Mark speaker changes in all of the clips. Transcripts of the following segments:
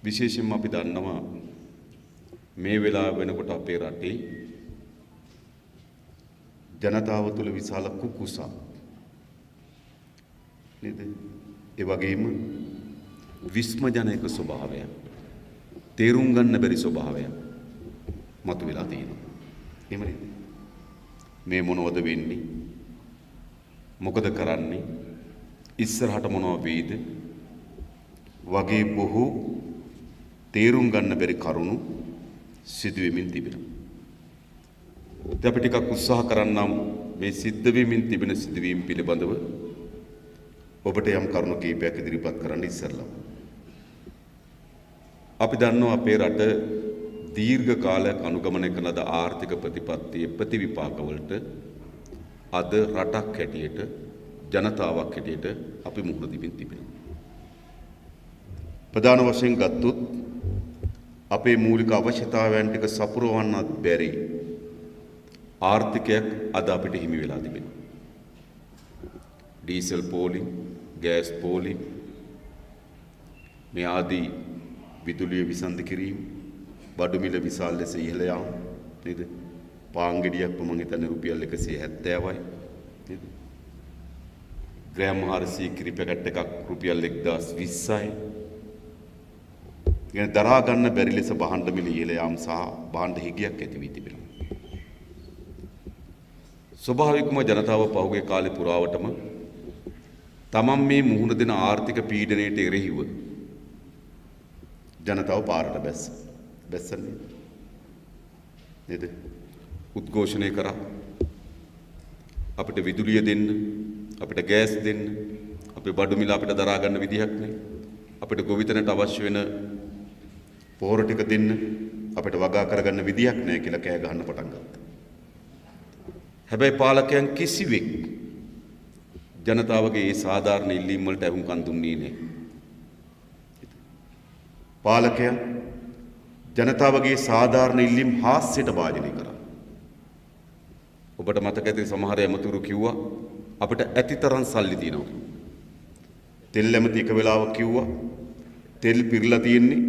Speaker 1: විශේෂයෙන්ම අපි දන්නවා මේ වෙලාව වෙනකොට අපේ රටේ ජනතාව තුළ විශාල කුකුසක් නේද? ඒ වගේම විස්මජනක ස්වභාවය, තේරුම් ගන්න බැරි ස්වභාවය මතුවලා තියෙනවා. එහෙම නේද? මේ මොනවද වෙන්නේ? මොකද කරන්නේ? ඉස්සරහට මොනව වෙයිද? වගේ බොහෝ තේරුම් ගන්න බැරි කරුණු සිදු වෙමින් තිබෙනවා. අපි ටිකක් උත්සාහ කරන්නම් මේ සිද්ධ වෙමින් තිබෙන සිදුවීම් පිළිබඳව ඔබට යම් කරුණු කීපයක් ඉදිරිපත් කරන්න ඉස්සරලා. අපි දන්නවා අපේ රට දීර්ඝ කාලයක් අනුගමනය කරන ලද ආර්ථික ප්‍රතිපත්තියේ ප්‍රතිවිපාක වලට අද රටක් හැටියට ජනතාවක් හැටියට අපි මුහුණ දෙමින් තිබෙනවා. ප්‍රධාන වශයෙන් ගත්තොත් අපේ මූලික අවශ්‍යතාවයන් ටික සපුරවන්නත් බැරි ආර්ථිකයක් අද අපිට හිමි වෙලා තිබෙනවා. ඩීසල් පෝලිම්, ගෑස් පෝලිම්, මේ ආදී විදුලිය විසන්ධි කිරීම, බඩු මිල විශාල ලෙස ඉහළ යාම නේද? පාන් ගෙඩියක් මම හිතන්නේ රුපියල් 170යි නේද? ග්‍රෑම් 400 කිරි පැකට් එකක් රුපියල් 1020යි. ඉතින් දරා ගන්න බැරි ලෙස භාණ්ඩ මිල ඉහළ යාම සහ භාණ්ඩ හිගයක් ඇති වී තිබෙනවා. ස්වභාවිකවම ජනතාව පහුගිය කාලේ පුරාවටම තමන් මේ මුහුණ දෙන ආර්ථික පීඩනයට එරෙහිව ජනතාව පාරට බැස්සන්නේ නේද? උද්ඝෝෂණය කරා අපිට විදුලිය දෙන්න, අපිට ගෑස් දෙන්න, අපේ බඩු මිල අපිට දරා ගන්න විදිහක් නැහැ. අපිට ගොවිතැනට අවශ්‍ය වෙන පොහොර ටික දෙන්න අපිට වගා කරගන්න විදිහක් නැහැ කියලා කෑ ගහන්න පටන් ගත්තා. හැබැයි පාලකයන් කිසිවෙක් ජනතාවගේ ඒ සාධාරණ ඉල්ලීම් වලට අහුම්කම් දුන්නේ නැහැ. පාලකයන් ජනතාවගේ සාධාරණ ඉල්ලීම් හාස්‍යයට භාජනය කරා. ඔබට මතක ඇති සමහර ඇමතුරු කිව්වා අපිට ඇතිතරම් සල්ලි තියෙනවා. තෙල් ඇමති එක වෙලාවක කිව්වා තෙල් පිරලා තියෙන්නේ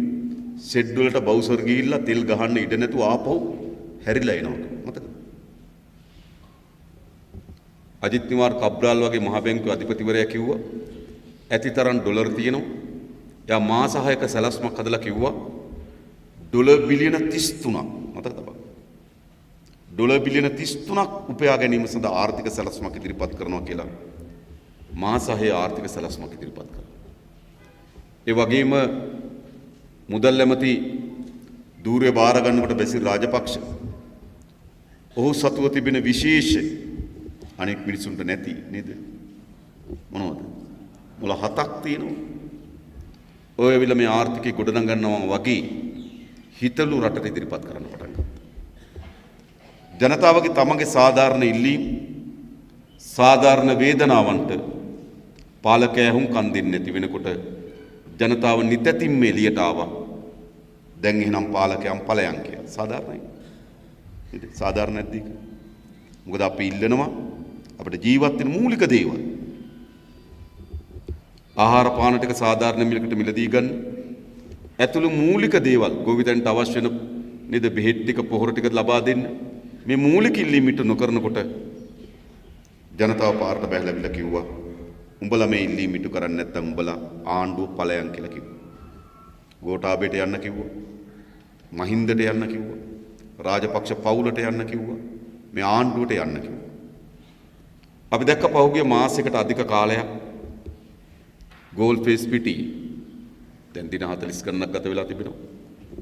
Speaker 1: ෂෙඩ් වලට බවුසර් ගිහිල්ලා තෙල් ගහන්න ඉඩ නැතුව ආපහු හැරිලා එනවා. මතකද? අජිත් කුමාර් කබ්‍රාල් වගේ මහ බැංකුවේ අධිපතිවරයා කිව්වා ඇතිතරම් ඩොලර් තියෙනවා. එයා මාස 6ක සැලැස්මක් හදලා කිව්වා ඩොලර් බිලියන 33ක් මතකද බං? ඩොලර් බිලියන 33ක් උපයා ගැනීම සඳහා ආර්ථික සැලැස්මක් ඉදිරිපත් කරනවා කියලා මාස 6 ආර්ථික සැලැස්මක් ඉදිරිපත් කරා. ඒ වගේම මුදල් ඇමති ධූරය බාර ගන්නකොට බැසිල් රාජපක්ෂ ඔහු සතුව තිබෙන විශේෂ අනෙක් මිනිසුන්ට නැති නේද? මොනවද? මුල 7ක් තියෙනවා. ඔය ඇවිල්ලා මේ ආර්ථිකය ගොඩනගනවා වගේ හිතලු රටට ඉදිරිපත් කරන්න පටන් ගත්තා. ජනතාවගේ තමන්ගේ සාධාරණ ඉල්ලීම්, සාධාරණ වේදනාවන්ට පාලකයා හුම්කම් දෙන්නේ නැති වෙනකොට ජනතාව නිතැතින්ම එළියට ආවා. දැන් එහෙනම් පාලකයන් ඵලයන් කියලා. සාධාරණයි. නේද? සාධාරණ නැද්ද ඒක? මොකද අපි ඉල්ලනවා අපිට ජීවත් වෙන මූලික දේවල්. ආහාර පාන ටික සාධාරණ මිලකට මිලදී ගන්න. ඇතුළු මූලික දේවල් ගොවිතැනට අවශ්‍ය වෙන නේද බෙහෙත් ටික පොහොර ටික ලබා දෙන්න. මේ මූලික ඉල්ලීම් ඉටු නොකරනකොට ජනතාව පාරට බැහැලා කිව්වා උඹලා මේ ඉල්ලීම් ඉටු කරන්නේ නැත්නම් උඹලා ආණ්ඩුව ඵලයන් කියලා කිව්වා. ගෝඨාභයට යන්න කිව්වා. මහින්දට යන්න කිව්වා. රාජපක්ෂ පවුලට යන්න කිව්වා. මේ ආණ්ඩුවට යන්න කිව්වා. අපි දැක්ක පහුගිය මාසයකට අධික කාලයක් ගෝල් ෆේස් පිටි දැන් දින 40 ගණනක් ගත වෙලා තිබෙනවා.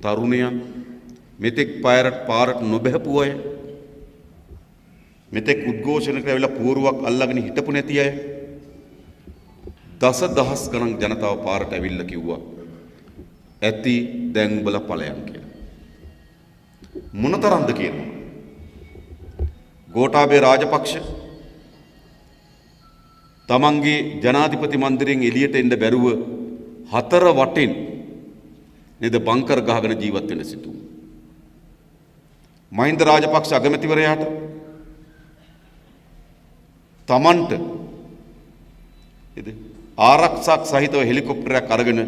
Speaker 1: තරුණයන් මෙතෙක් පාරට නොබැහැපු අය, මෙතෙක් උද්ඝෝෂණ කරලා පුවරුවක් අල්ලගෙන හිටපු නැති අය දසදහස් ගණන් ජනතාව පාරට ඇවිල්ලා කිව්වා ඇති දැන් උඹලා ඵලයන් කියලා. මොනතරම්ද කියනවා. ගෝඨාභය රාජපක්ෂ තමන්ගේ ජනාධිපති මන්දිරයෙන් එළියට එන්න බැරුව 4 වටෙන් නේද බංකර් ගහගෙන ජීවත් වෙන සිටු. මහින්ද රාජපක්ෂ අගමැතිවරයාට තමන්ට නේද ආරක්ෂක සහිතව හෙලිකොප්ටරයක් අරගෙන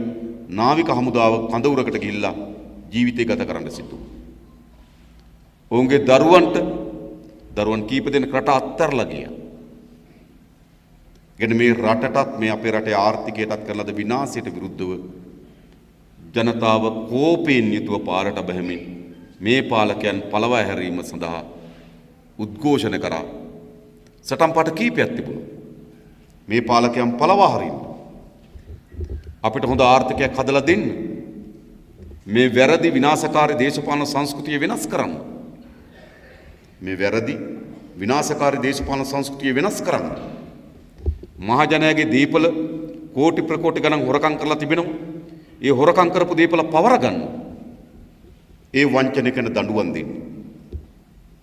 Speaker 1: නාවික හමුදාව කඳවුරකට ගිහිල්ලා ජීවිතය ගත කරන්න සිදු වුණා. ඔවුන්ගේ දරුවන් කීප දෙනෙක් රට අත්හැරලා ගියා. ගැන මේ රටටත් මේ අපේ රටේ ආර්ථිකයටත් කරන ලද විනාශයට විරුද්ධව ජනතාව කෝපයෙන් යුතුව පාරට බැහැමින් මේ පාලකයන් පළවා හැරීම සඳහා උද්ඝෝෂණ කරා. සටන් පාඨ කීපයක් තිබුණා. මේ පාලකයන් පළවා හරින්න. අපිට හොඳ ආර්ථිකයක් හදලා දෙන්න. මේ වැරදි විනාශකාරී දේශපාලන සංස්කෘතිය වෙනස් කරන්න. මේ වැරදි විනාශකාරී දේශපාලන සංස්කෘතිය වෙනස් කරන්න. මහජනයාගේ දීපල කෝටි ප්‍රකෝටි ගණන් හොරකම් කරලා තිබෙනවා. ඒ හොරකම් කරපු දීපල පවර ගන්න. ඒ වංචනිකන දඬුවම් දෙන්න.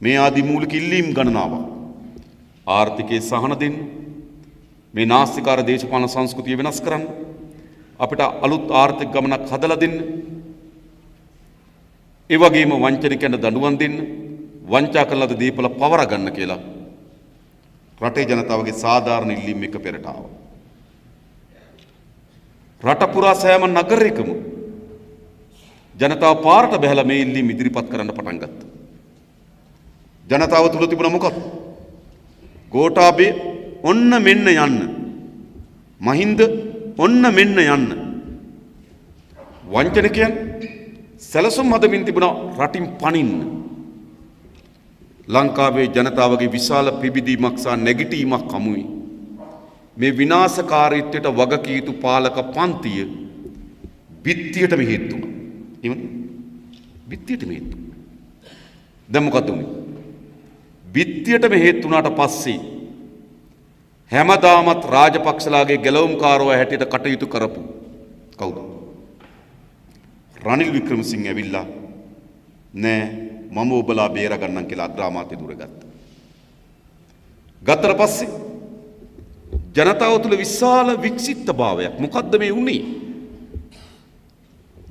Speaker 1: මේ ආදී මූලික ඉල්ලීම් ගණනාවක් ආර්ථිකයේ සහන දෙන්න. මේ නාස්තිකාර දේශපාලන සංස්කෘතිය වෙනස් කරන්න. අපිට අලුත් ආර්ථික ගමනක් හදලා දෙන්න. ඒ වගේම වංචනිකයන්ට දඬුවම් දෙන්න. වංචා කළාද දීපල පවර ගන්න කියලා රටේ ජනතාවගේ සාධාරණ ඉල්ලීම් එක පෙරට ආවා. රට පුරා සෑම නගරයකම ජනතාව පාරට බැහැලා මේ ඉල්ලීම් ඉදිරිපත් කරන්න පටන් ගත්තා. ජනතාව තුල තිබුණ මොකක්ද? ගෝඨාභය ඔන්න මෙන්න යන්න. මහින්ද ඔන්න මෙන්න යන්න. වංචනිකයන් සැලසුම් හදමින් තිබුණ රටින් පනින්න. ලංකාවේ ජනතාවගේ විශාල පිබිදීමක් සහ නැගිටීමක් හමුයි. මේ විනාශකාරීත්වයට වගකිය යුතු පාලක පන්තිය බිත්තියටම හේතු වුණා. එවනේ බිත්තියටම හේතු. දැන් මොකද උනේ? බිත්තියටම හේතු වුණාට පස්සේ හැමදාමත් රාජපක්ෂලාගේ ගැලවුම්කාරව හැටියට කටයුතු කරපු කවුද? රනිල් වික්‍රමසිංහ ඇවිල්ලා නෑ මම ඔබලා බේර ගන්නම් කියලා අග්‍රාමාත්‍ය දුර ගත්තා. ගත්තට පස්සේ ජනතාව තුළ විශාල වික්ෂිප්තභාවයක්. මොකද්ද මේ වුනේ?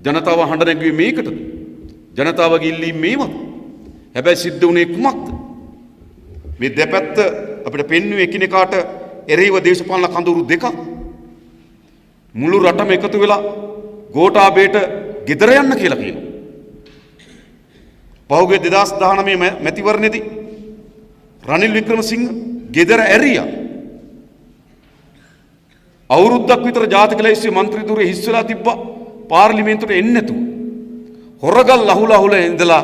Speaker 1: ජනතාව හඬ නැගුවේ මේකටද? ජනතාවගේ ඉල්ලීම් මේවද? හැබැයි සිද්ධ වුණේ කුමක්ද? මේ දෙපැත්ත අපිට පෙන්වුවේ එකිනෙකාට එරෙහිව දේශපාලන කඳවුරු දෙකක්. මුළු රටම එකතු වෙලා ගෝඨාභයට ගෙදර යන්න කියලා කියනවා. පහුගිය 2019 මැතිවරණයේදී රනිල් වික්‍රමසිංහ ගෙදර ඇරියා. අවුරුද්දක් විතර ජාතික ලැයිස්තුවේ മന്ത്രി ධුරේ හිස් වෙලා තිබ්බා පාර්ලිමේන්තුවට එන්නේ නැතුව. හොරගල් ලහුල ඉඳලා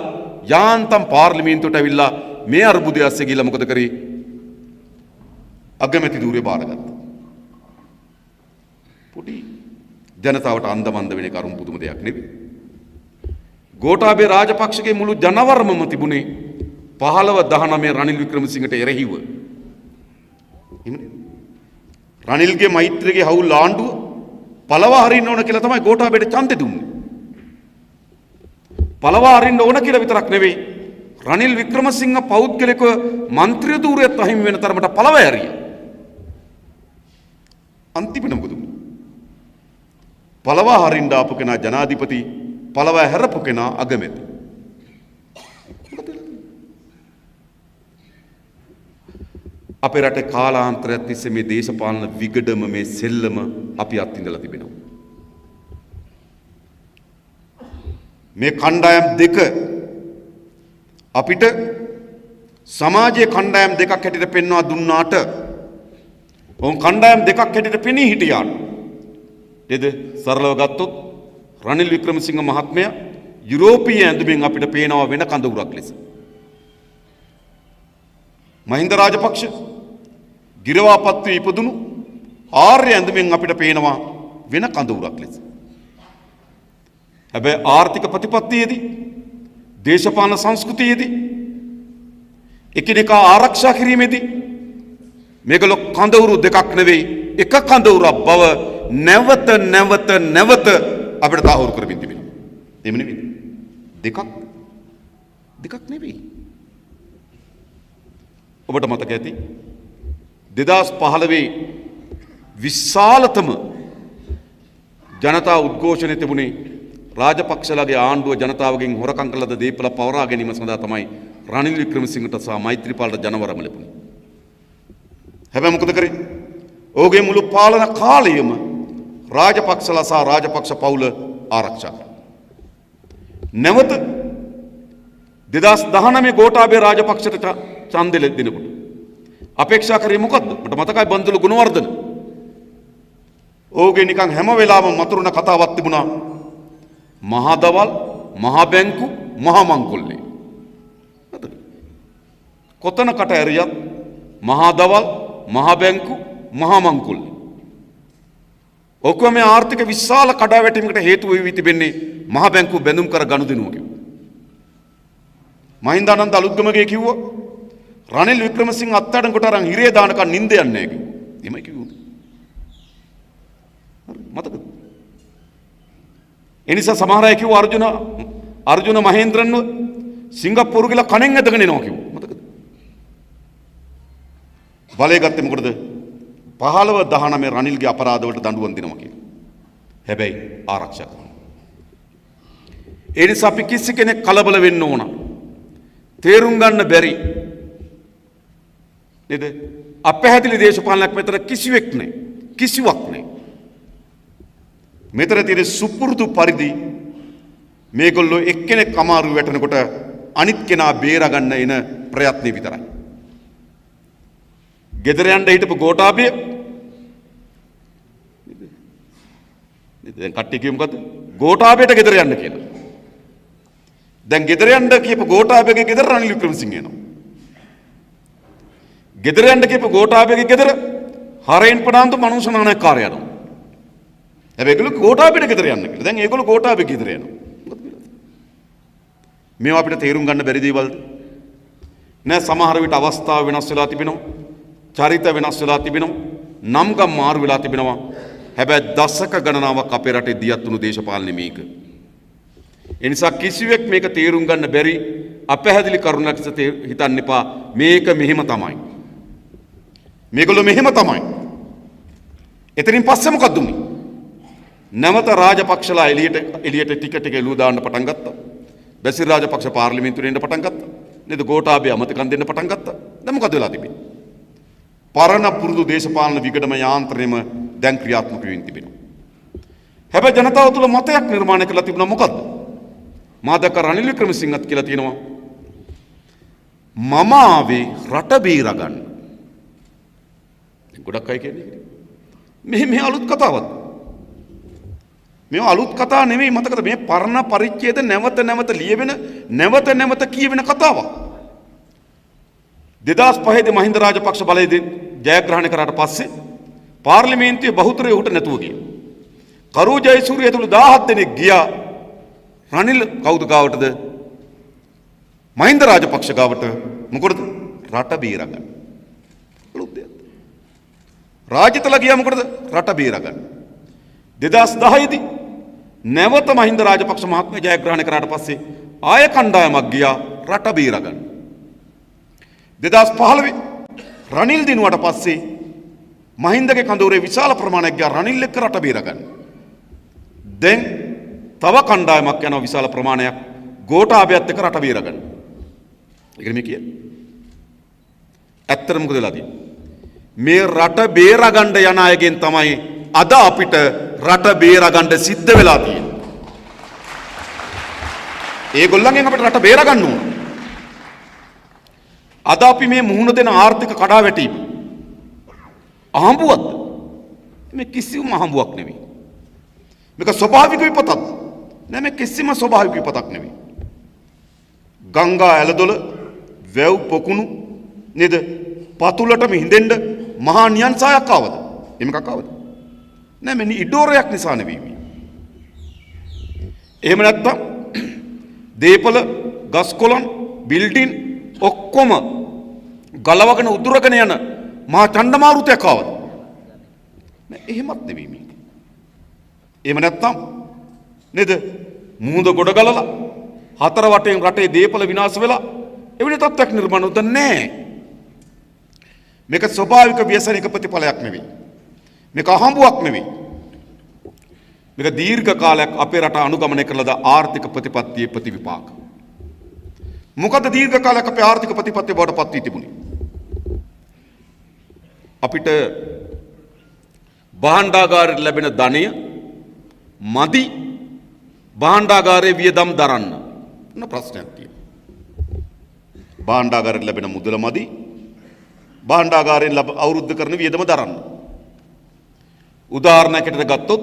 Speaker 1: යාන්තම් පාර්ලිමේන්තුවට ඇවිල්ලා මේ අර්බුදය ඇස්සේ ගිහලා මොකද කරේ? අගමැති ධුරේ බාරගත්තා. පොඩි ජනතාවට අන්දමන්ද වෙන කරුම් පුදුම දෙයක් නෙවෙයි. ගෝඨාභය රාජපක්ෂගේ මුළු ජනවරමම තිබුණේ 15-19 රනිල් වික්‍රමසිංහට එරෙහිව. රනිල්ගේ මෛත්‍රියගේ හවුල් ආණ්ඩුව පළවා හරින්න ඕන කියලා තමයි ගෝඨාභයට ඡන්දෙ දුන්නේ. පළවා හරින්න ඕන කියලා විතරක් නෙවෙයි රනිල් වික්‍රමසිංහ පෞද්ගලිකව മന്ത്രി ධූරයත් අහිමි වෙන තරමට පළවා හැරියා. අන්තිමට මොකද වුනේ? පළවා හරින්න ආපු කෙනා ජනාධිපති, පළවා හැරපු කෙනා අගමැති. අපේ රටේ කාලාන්තරයක් තිස්සේ මේ දේශපාලන විගඩම, මේ සෙල්ලම අපි අත්විඳලා තිබෙනවා. මේ කණ්ඩායම් දෙක අපිට සමාජයේ කණ්ඩායම් දෙකක් හැටියට පෙන්වා දුන්නාට ඔවුන් කණ්ඩායම් දෙකක් හැටියට පෙනී හිටියාට නේද? සරලව ගත්තොත් රනිල් වික්‍රමසිංහ මහත්මයා යුරෝපීය ඇඳුමින් අපිට පේනවා වෙන කඳවුරක් ලෙස. මහින්ද රාජපක්ෂ ගිරවාපත් වී ඉපදුණු ආර්ය ඇඳුමින් අපිට පේනවා වෙන කඳවුරක් ලෙස. හැබැයි ආර්ථික ප්‍රතිපත්තියේදී, දේශපාලන සංස්කෘතියේදී, එකිනෙකා ආරක්ෂා කිරීමේදී මේගොල්ලෝ කඳවුරු දෙකක් නෙවෙයි එක කඳවුරක් බව නැවත අපිට තාහුරු කරමින් තිබෙනවා. එහෙම නෙවෙයි. දෙකක් නෙවෙයි. ඔබට මතක ඇති 2015 විශාලතම ජනතා උද්ඝෝෂණය තිබුණේ රාජපක්ෂලාගේ ආණ්ඩුව ජනතාවගෙන් හොරකම් කළද දීපල පවරා ගැනීම සඳහා තමයි රනිල් වික්‍රමසිංහට සහ මෛත්‍රීපාලට ජනවරම ලැබුණේ. හැබැයි මොකද කරේ? ඔහුගේ මුළු පාලන කාලයම රාජපක්ෂලා සහ රාජපක්ෂ පවුල ආරක්ෂා කරා. නැවත 2019 ගෝඨාභය රාජපක්ෂට ඡන්දෙ දෙනකොට අපේක්ෂා කරේ මොකද්ද? මට මතකයි බන්දුල ගුණවර්ධන. ඕගේ නිකන් හැම වෙලාවම මතුරුන කතාවක් තිබුණා. මහා දවල්, මහා බැංකු, මහා මංකොල්ලේ. කොතනකට ඇරියත් මහා දවල්, මහා බැංකු, මහා මංකොල්ලේ. ඔක්කොම ආර්ථික විශාල කඩාවැටීමකට හේතු වෙවි තිබෙන්නේ මහා බැංකුව බැඳුම් කර ගනුදෙනුව කිව්වා. මහින්දානන්ද අලුත්ගමගේ කිව්වා රනිල් වික්‍රමසිංහ අත්අඩංගුවට අරන් හිරේ දානකන් නිින්ද යන්නේ නැහැ කිව්වා. එමයි කිව්වා. මතකද? එනිසා සමහර අය කිව්වා අර්ජුන මහේන්ද්‍රන්ව සිංගප්පූරු ගිහලා කණෙන් ඇදගෙන එනවා කිව්වා. මතකද? බලය ගත්තේ මොකටද? 15-19 රනිල්ගේ අපරාධ වලට දඬුවම් දෙනවා කියලා. හැබැයි ආරක්ෂා කරනවා. ඒ නිසා අපි කිසි කෙනෙක් කලබල වෙන්න ඕන. තේරුම් ගන්න බැරි. නේද? අපැහැදිලි දේශපාලනයක් මෙතන කිසිවෙක් නැහැ. කිසිවක් නැහැ. මෙතන තියෙන සුපුරුදු පරිදි මේගොල්ලෝ එක්කෙනෙක් අමාරු වැටෙනකොට අනිත් කෙනා බේර ගන්න එන ප්‍රයත්නේ විතරයි. ගෙදර යන්න හිටපු ගෝඨාභය දැන් කට්ටිය කියමු මොකද්ද? ගෝඨාභයට ගෙදර යන්න කියලා. දැන් ගෙදර යන්න කියපු ගෝඨාභයගේ ගෙදර රනිල් වික්‍රමසිංහ එනවා. ගෙදර යන්න කියපු ගෝඨාභයගේ ගෙදර හරෙන් පනාන්තු මනුෂ්‍ය නායකකාරය යනවා. හැබැයි ඒගොල්ලෝ ගෝඨාභයට ගෙදර යන්න කියලා. දැන් ඒගොල්ලෝ ගෝඨාභය ගෙදර යනවා. මේවා අපිට තේරුම් ගන්න බැරි දේවල්ද? නෑ, සමහර විට අවස්ථාව වෙනස් වෙලා තිබෙනවා. චරිත වෙනස් වෙලා තිබෙනවා. නම් ගම් මාරු වෙලා තිබෙනවා. හැබැයි දශක ගණනාවක් අපේ රටේ දියත් වුණු දේශපාලනේ මේක. ඒ නිසා කිසිවෙක් මේක තේරුම් ගන්න බැරි අපැහැදිලි කරුණක් හිතන්න එපා. මේක මෙහෙම තමයි. මේගොල්ලෝ මෙහෙම තමයි. එතනින් පස්සේ මොකක්ද උනේ? නැවත රාජපක්ෂලා එළියට ටික ටික එළුව දාන්න පටන් ගත්තා. බැසිල් රාජපක්ෂ පාර්ලිමේන්තුවේ එන්න පටන් ගත්තා. නේද? ගෝඨාභය අමතකම් දෙන්න පටන් ගත්තා. දැන් මොකද වෙලා තිබෙන්නේ? පරණ පුරුදු දේශපාලන විගඩම යාන්ත්‍රණයම දැන් ක්‍රියාත්මක වෙමින් තිබෙනවා. හැබැයි ජනතාව තුළ මතයක් නිර්මාණය කරලා තිබුණා මොකද්ද? මාදක රනිල් වික්‍රමසිංහත් කියලා තියෙනවා මම ආවේ රට බේරා ගන්න. ගොඩක් අය කියන්නේ මේ අලුත් කතාවක්. මේ අලුත් කතා නෙමෙයි, මතකද? මේ පරණ පරිච්ඡේද නැවත නැවත ලියවෙන, නැවත නැවත කියවෙන කතාවක්. 2005 දී මහින්ද රාජපක්ෂ බලය ජයග්‍රහණය කරාට පස්සේ පාර්ලිමේන්තුවේ බහුතරය උට නැතුව ගියා. කරු ජයසූරිය ඇතුළු 17 දෙනෙක් ගියා. රනිල් කවුද ගාවටද? මහින්ද රාජපක්ෂ ගාවට. මොකටද? රට බේරා ගන්න. රාජ්‍යතල ගියා මොකටද? රට බේරා ගන්න. 2010 දී නැවත මහින්ද රාජපක්ෂ මහත්මයා ජයග්‍රහණය කරාට පස්සේ ආය කණ්ඩායමක් ගියා රට බේරා ගන්න. 2015 රනිල් දිනුවට පස්සේ මහින්දගේ කඳවුරේ විශාල ප්‍රමාණයක් ගියා රනිල් එක්ක රට බේරා ගන්න. දැන් තව කණ්ඩායමක් යනවා විශාල ප්‍රමාණයක් ගෝඨාභයත් එක්ක රට බේරා ගන්න. ඒකනේ මේ කියන්නේ. ඇත්තට මොකද වෙලා තියෙන්නේ? මේ රට බේරා ගන්න යන අයගෙන් තමයි අද අපිට රට බේරා ගන්න සිද්ධ වෙලා තියෙන්නේ. ඒගොල්ලන්ගෙන් අපිට රට බේරා ගන්න ඕන. අද අපි මේ මුහුණ දෙන ආර්ථික කඩාවැටීම අහඹුවක්ද? මේ කිසිම අහඹුවක් නෙවෙයි. මේක ස්වභාවික විපතක්. නෑ, මේ කිසිම ස්වභාවික විපතක් නෙවෙයි. ගංගා ඇලදොල, වැව් පොකුණු නේද? පතුලටම හිඳෙන්න මහා නියන්සායක් ආවද? එමකක් ආවද? නෑ, මේ ඉඩෝරයක් නිසා නෙවෙයි. එහෙම නැත්තම් දීපල, ගස්කොළන්, බිල්ඩින් ඔක්කොම ගලවගෙන උදුරගෙන යන මහා චණ්ඩමාරුතයක් ආවද? නෑ, එහෙමත් නෙවෙයි මේක. එහෙම නැත්තම් නේද? මුහුද ගොඩ ගලලා හතර වටෙන් රටේ දීපල විනාශ වෙලා එවැනි තත්ත්වයක් නිර්මාණය වුණා නෑ. මේක ස්වභාවික ව්‍යසනික ප්‍රතිඵලයක් නෙවෙයි. මේක අහඹුවක් නෙවෙයි. මේක දීර්ඝ කාලයක් අපේ රට අනුගමනය කළද ආර්ථික ප්‍රතිපත්තියේ ප්‍රතිවිපාක. මොකද දීර්ඝ කාලයක් අපේ ආර්ථික ප්‍රතිපත්තිය බවට පත් වී තිබුණේ? අපිට භාණ්ඩාගාරයට ලැබෙන ධනය මදි භාණ්ඩාගාරයේ වියදම් දරන්න. මොන ප්‍රශ්නයක් තියෙනවා? භාණ්ඩාගාරයට ලැබෙන මුදල මදි භාණ්ඩාගාරයෙන් අවුරුද්ද කරන වියදම දරන්න. උදාහරණයකට ගත්තොත්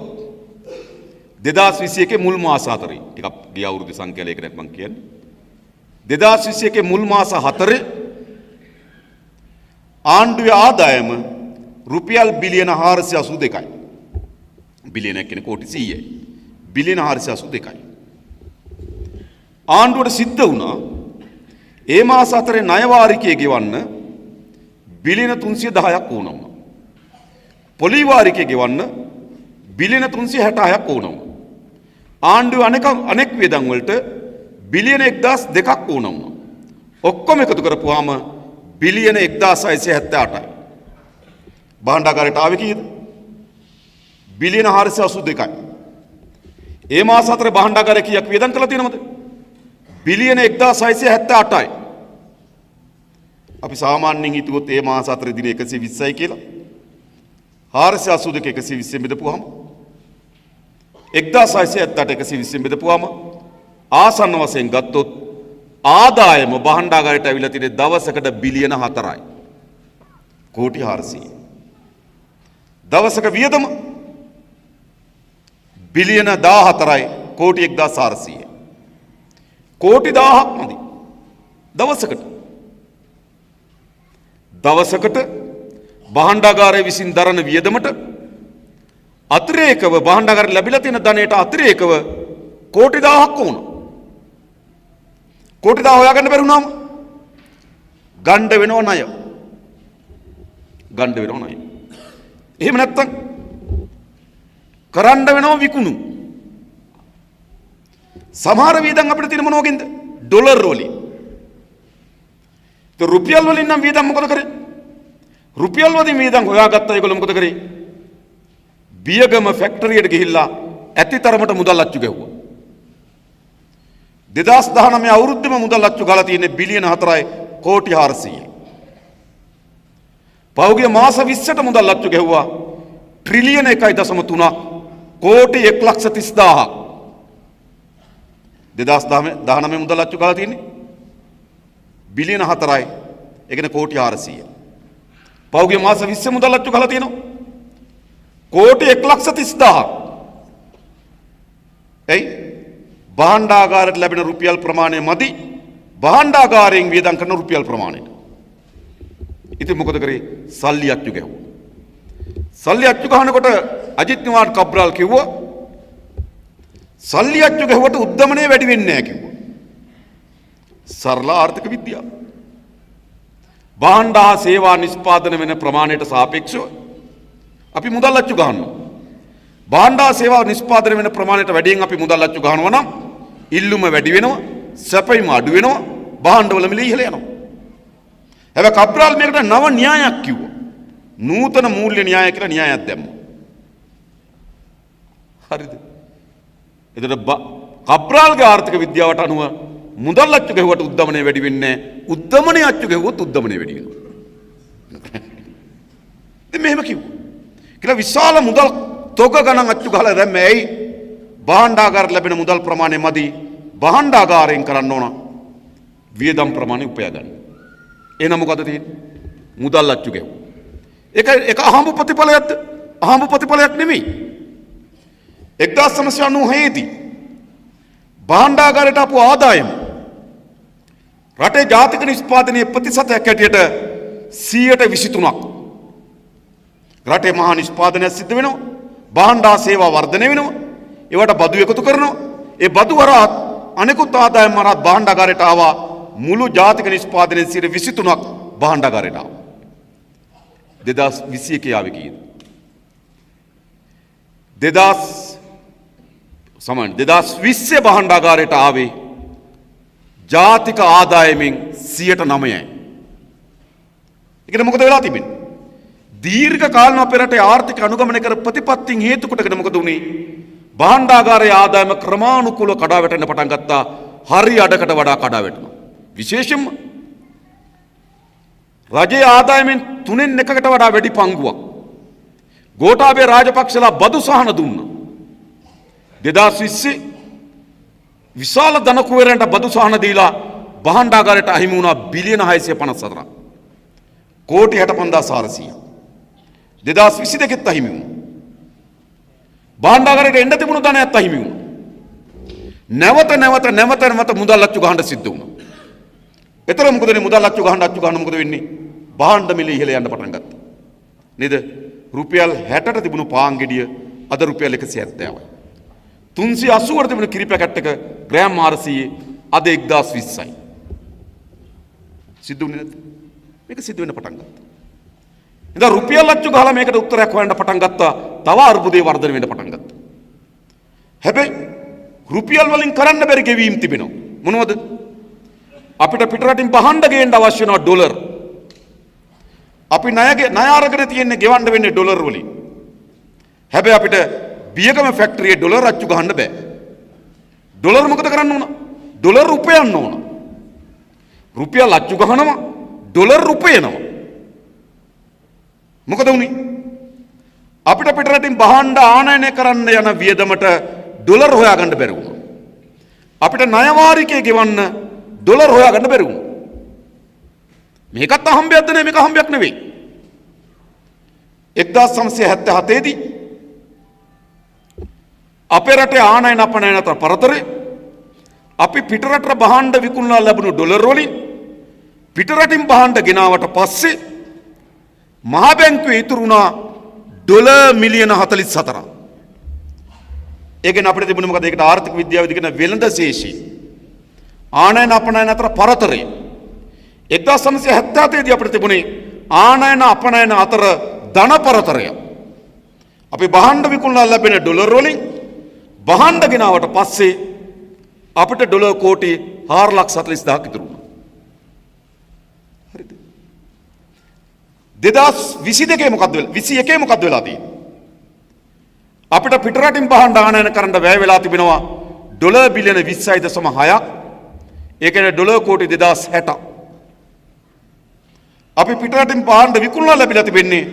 Speaker 1: 2021 මුල් මාස 4 ටිකක් ගිය අවුරුද්දේ සංඛ්‍යාලයකට මම කියන්නේ 2021 මුල් මාස 4 ආණ්ඩුවේ ආදායම රුපියල් බිලියන 482යි. බිලියනයක් කියන්නේ කෝටි 100යි. බිලියන 482යි. ආණ්ඩුවට සිද්ධ වුණා ඒ මාස 4 ණය වාරිකය ගෙවන්න බිලියන 310ක් ඕන වුණා. පොලි වාරිකය ගෙවන්න බිලියන 366ක් ඕන වුණා. ආණ්ඩුව අනෙක් වියදම් වලට බිලියන 1002ක් ඕන වුණා. ඔක්කොම එකතු කරපුවාම බිලියන 1678යි. භාණ්ඩාගාරයට ආවේ කීයද? බිලියන 482යි. ඒ මාස 4 භාණ්ඩාගාරය කීයක් වියදම් කළා තියෙනවද? බිලියන 1678යි. අපි සාමාන්‍යයෙන් හිතුවොත් ඒ මාස 4 දින 120යි කියලා. 482 120 බෙදපුවාම 1678 120 බෙදපුවාම ආසන්න වශයෙන් ගත්තොත් ආදායම භාණ්ඩාගාරයට ඇවිල්ලා තියෙන දවසකට බිලියන 4යි. කෝටි 400. දවසක වියදම බිලියන 14යි කෝටි 1400. කෝටි 1000ක් මදි. දවසකට භාණ්ඩාගාරය විසින් දරන වියදමට අතිරේකව භාණ්ඩාගාරයට ලැබිලා තියෙන ධනයට අතිරේකව කෝටි 1000ක් ඕන. කෝටි 1000 හොයාගන්න බැරි වුණාම ගණ්ඩ වෙනව ණය. එහෙම නැත්තම් කරන්න වෙනව විකුණු. සමහර වියදම් අපිට තියෙන මොන වගේද? ඩොලර් වලින්. તો රුපියල් වලින් නම් වියදම් මොකද කරේ? රුපියල් වලින් වියදම් හොයාගත්තා ඒගොල්ලෝ මොකද කරේ? බියගම ෆැක්ටරියට ගිහිල්ලා ඇතිතරමට මුදල් අච්චු ගැහුවා. 2019 අවුරුද්දේම මුදල් අච්චු ගාලා තියෙන්නේ බිලියන 4යි කෝටි 400යි. පහුගිය මාස 20ට මුදල් අච්චු ගැහුවා ට්‍රිලියන 1.3ක් කෝටි 1,30,000ක්. 2019 මුදල් අච්චු ගාලා තියෙන්නේ බිලියන 4යි. ඒ කියන්නේ කෝටි 400යි. පහුගිය මාස 20 මුදල් අච්චු ගාලා තියෙනවා කෝටි 1,30,000ක්. එයි භාණ්ඩාගාරයට ලැබෙන රුපියල් ප්‍රමාණය මදි භාණ්ඩාගාරයෙන් වියදම් කරන රුපියල් ප්‍රමාණයට. ඉතින් මොකද කරේ? සල්ලි අච්චු ගැහුවා. සල්ලි අච්චු ගහනකොට අජිත් නිවාඩ් කබ්‍රාල් කිව්වා සල්ලි අච්චු ගැහුවට උද්දමනය වැඩි වෙන්නේ නැහැ කිව්වා. සරල ආර්ථික විද්‍යාව. භාණ්ඩ හා සේවා නිෂ්පාදනය වෙන ප්‍රමාණයට සාපේක්ෂව අපි මුදල් අච්චු ගන්නවා. භාණ්ඩ හා සේවා නිෂ්පාදනය වෙන ප්‍රමාණයට වැඩියෙන් අපි මුදල් අච්චු ගන්නවා නම් ඉල්ලුම වැඩි වෙනවා, සැපයීම අඩු වෙනවා, භාණ්ඩවල මිල ඉහළ යනවා. හැබැයි කබ්‍රාල් මේකට නව න්‍යායක් කිව්වා. නූතන මූල්‍ය න්‍යාය කියලා න්‍යායක් දැම්මා. හරිද? එතකොට කබ්‍රාල්ගේ ආර්ථික විද්‍යාවට අනුව මුදල් අච්චු ගැහුවට උද්දමනය වැඩි වෙන්නේ නැහැ. උද්දමනය අච්චු ගැහුවොත් උද්දමනය වැඩි වෙනවා. ඉතින් මෙහෙම කිව්වා. කියලා විශාල මුදල් තොග ගණන් අච්චු ගහලා දැන් මේ ඇයි භාණ්ඩාගාරයට ලැබෙන මුදල් ප්‍රමාණය මදි භාණ්ඩාගාරයෙන් කරන්න ඕන වියදම් ප්‍රමාණය උපයා ගන්න. එහෙනම් මොකද තියෙන්නේ? මුදල් අච්චු ගැහුවා. ඒක අහඹ ප්‍රතිඵලයක්ද? අහඹ ප්‍රතිඵලයක් නෙමෙයි. 1997 දී භාණ්ඩාගාරයට ආපු ආදායම රටේ ජාතික නිෂ්පාදනයේ ප්‍රතිශතයක් හැටියට 23%ක්. රටේ මහා නිෂ්පාදනයක් සිද්ධ වෙනවා. භාණ්ඩ සේවා වර්ධනය වෙනවා. ඒවට බදු එකතු කරනවා. ඒ බදු වරහත් අනෙකුත් ආදායම් වරහත් භාණ්ඩාගාරයට ආවා. මුළු ජාතික නිෂ්පාදනයේ 23%ක් භාණ්ඩාගාරයට ආවා. 2021 ආවේ කීයද? 2020 භාණ්ඩාගාරයට ආවේ ජාතික ආදායමෙන් 9%යි. ඒකට මොකද වෙලා තිබෙන්නේ? දීර්ඝ කාලීනව අපේ රටේ ආර්ථික අනුගමනය කර ප්‍රතිපත්තීන් හේතු කොටගෙන මොකද වුනේ? භාණ්ඩාගාරයේ ආදායම ක්‍රමානුකූලව කඩා වැටෙන්න පටන් ගත්තා. හරි අඩකට වඩා කඩා වැටුණා. විශේෂයෙන්ම රජයේ ආදායමෙන් 3/1කට වඩා වැඩි පංගුවක් ගෝඨාභය රාජපක්ෂලා බදු සහන දුන්නා. 2020 විශාල ධන කුවරයන්ට බදු සහන දීලා භාණ්ඩාගාරයට අහිමි වුණා බිලියන 654ක්. කෝටි 65400. 2022ත් අහිමි වුණා. භාණ්ඩාගාරයට එන්න තිබුණු ධනයත් අහිමි වුණා. නැවත මුදල් අච්චු ගහන්න සිද්ධ වුණා. ඒතර මොකද වෙන්නේ? මුදල් අච්චු ගහන්න මොකද වෙන්නේ? භාණ්ඩ මිල ඉහළ යන්න පටන් ගත්තා. නේද? රුපියල් 60ට තිබුණු පාන් ගෙඩිය අද රුපියල් 170යි. 380ට තිබුණු කිරි පැකට් එක ග්‍රෑම් 400 අද 1020යි. සිද්ධ වුණේ නැද්ද? මේක සිද්ධ වෙන්න පටන් ගත්තා. ඉතින් රුපියල් අච්චු ගහලා මේකට උත්තරයක් හොයන්න පටන් ගත්තා. තව අර්බුදේ වර්ධනය වෙන්න පටන් ගත්තා. හැබැයි රුපියල් වලින් කරන්න බැරි ගෙවීම් තිබෙනවා. මොනවද? අපිට පිටරටින් බහන්න ගේන්න අවශ්‍ය වෙනවා ඩොලර්. අපි ණය අරගෙන තියෙන්නේ ගෙවන්න වෙන්නේ ඩොලර් වලින්. හැබැයි අපිට බියගම ෆැක්ටරියේ ඩොලර් අච්චු ගහන්න බෑ. ඩොලර් මොකද කරන්න ඕන? ඩොලර් උපයන්න ඕන. රුපියල් අච්චු ගහනවා ඩොලර් උපයනවා. මොකද උනේ? අපිට පිටරටින් බහන්න ආනයනය කරන්න යන වියදමට ඩොලර් හොයාගන්න බැරි වුණා. අපිට ණය වාරිකය ගෙවන්න ඩොලර් හොයාගන්න බැරි වුණා. මේකත් අහම්බයක්ද නේ? මේක අහම්බයක් නෙවෙයි. 1977 දී අපේ රටේ ආනයන අපනයන අතර පරතරය අපි පිටරට බහන්න විකුණලා ලැබුණු ඩොලර් වලින් පිටරටින් බහන්න ගෙනාවට පස්සේ මහ බැංකුවේ ඉතුරු වුණා ඩොලර් මිලියන 44ක්. ඒකෙන් අපිට තිබුණේ මොකද? ඒකට ආර්ථික විද්‍යාවේදී කියන වෙළඳ ශේෂී ආනයන අපනයන අතර පරතරය 1977 දී අපිට තිබුණේ ආනයන අපනයන අතර ධන පරතරය. අපි බහන්න විකුණලා ලැබෙන ඩොලර් වලින් බහන්න ගෙනාවට පස්සේ අපිට ඩොලර් කෝටි 4,40,000ක් ඉතුරු වුණා. හරිද? 2022 මොකද්ද වෙලා? 21 මොකද්ද වෙලා තියෙන්නේ? අපිට පිටරටින් බහන්න ආනයන කරන්න වැය වෙලා තිබෙනවා ඩොලර් බිලියන 20.6ක්. ඒ කියන්නේ ඩොලර් කෝටි 2060ක්. අපි පිටරටින් බහන්න විකුණලා ලැබිලා තිබෙන්නේ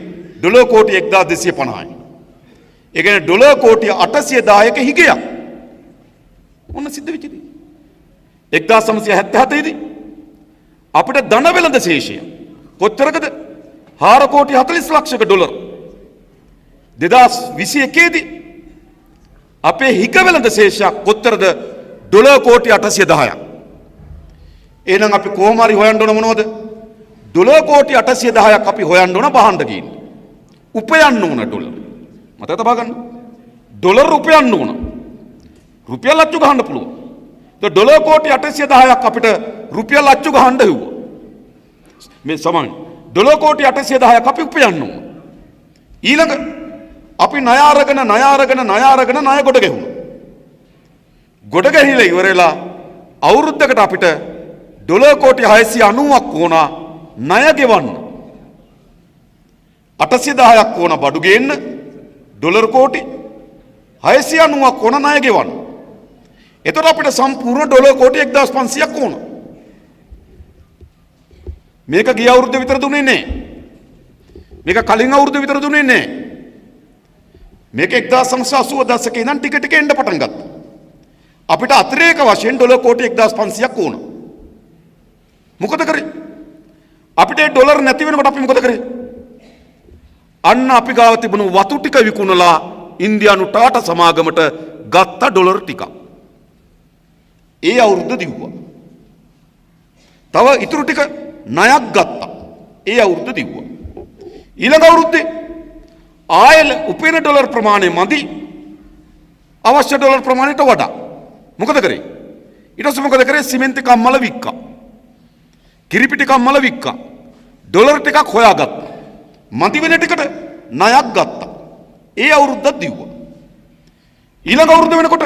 Speaker 1: ඩොලර් කෝටි 1250යි. ඒ කියන්නේ ඩොලර් කෝටි 810ක හිගයක්. ඔන්න සිද්ධ වෙච්ච දේ. 1977 දී අපිට ධන වෙළඳ ශේෂය කොච්චරකද? 4 කෝටි 40 ලක්ෂක ඩොලර්. 2021 දී අපේ හිග වෙළඳ ශේෂයක් කොච්චරද? ඩොලර් කෝටි 810ක්. එහෙනම් අපි කොහොම හරි හොයන්න ඕන මොනවද? ඩොලර් කෝටි 810ක් අපි හොයන්න ඕන බහන්න ගිහින්. උපයන්න ඕන ඩොලර්. මතක තබා ගන්න. ඩොලර් උපයන්න ඕන. රුපියල් අච්චු ගහන්න පුළුවන්. ඒ ඩොලර් කෝටි 810ක් අපිට රුපියල් අච්චු ගහන්න හෙව්වා. මේ සමාන ඩොලර් කෝටි 810ක් අපි උපයන්න ඕන. ඊළඟ අපි ණය අරගෙන ණය කොට ගැහුණා. ගොඩ ගැහිලා ඉවරලා අවුරුද්දකට අපිට ඩොලර් කෝටි 690ක් ඕන ණය ගෙවන්න. 810ක් ඕන බඩු ගේන්න. ඩොලර් කෝටි 690ක් ඕන ණය ගෙවන්න. එතකොට අපිට සම්පූර්ණ ඩොලර් කෝටි 1500ක් ඕන. මේක ගිය අවුරුද්ද විතර දුන්නේ නැහැ. මේක කලින් අවුරුද්ද විතර දුන්නේ නැහැ. මේක 1980 දශකේ ඉඳන් ටික ටික එන්න පටන් ගත්තා. අපිට අතිරේක වශයෙන් ඩොලර් කෝටි 1500ක් ඕන. මොකද කරේ? අපිට ඩොලර් නැති වෙනකොට අපි මොකද කරේ? අන්න අපි ගාව තිබුණු වතු ටික විකුණලා ඉන්දියානු ටාටා සමාගමට ගත්ත ඩොලර් ටික. ඒ අවුරුද්ද දිව්වා. තව ඉතුරු ටික ණයක් ගත්තා. ඒ අවුරුද්ද දිව්වා. ඊළඟ අවුරුද්දේ ආයෙත් උපයන ඩොලර් ප්‍රමාණය මදි. අවශ්‍ය ඩොලර් ප්‍රමාණයට වඩා. මොකද කරේ? ඊට පස්සේ මොකද කරේ? සිමෙන්ති කම්මල වික්කා. කිරිපිටි කම්මල වික්කා. ඩොලර් ටිකක් හොයාගත්තා. මදි වෙන ටිකට ණයක් ගත්තා. ඒ අවුරුද්දත් දිව්වා. ඊළඟ අවුරුද්ද වෙනකොට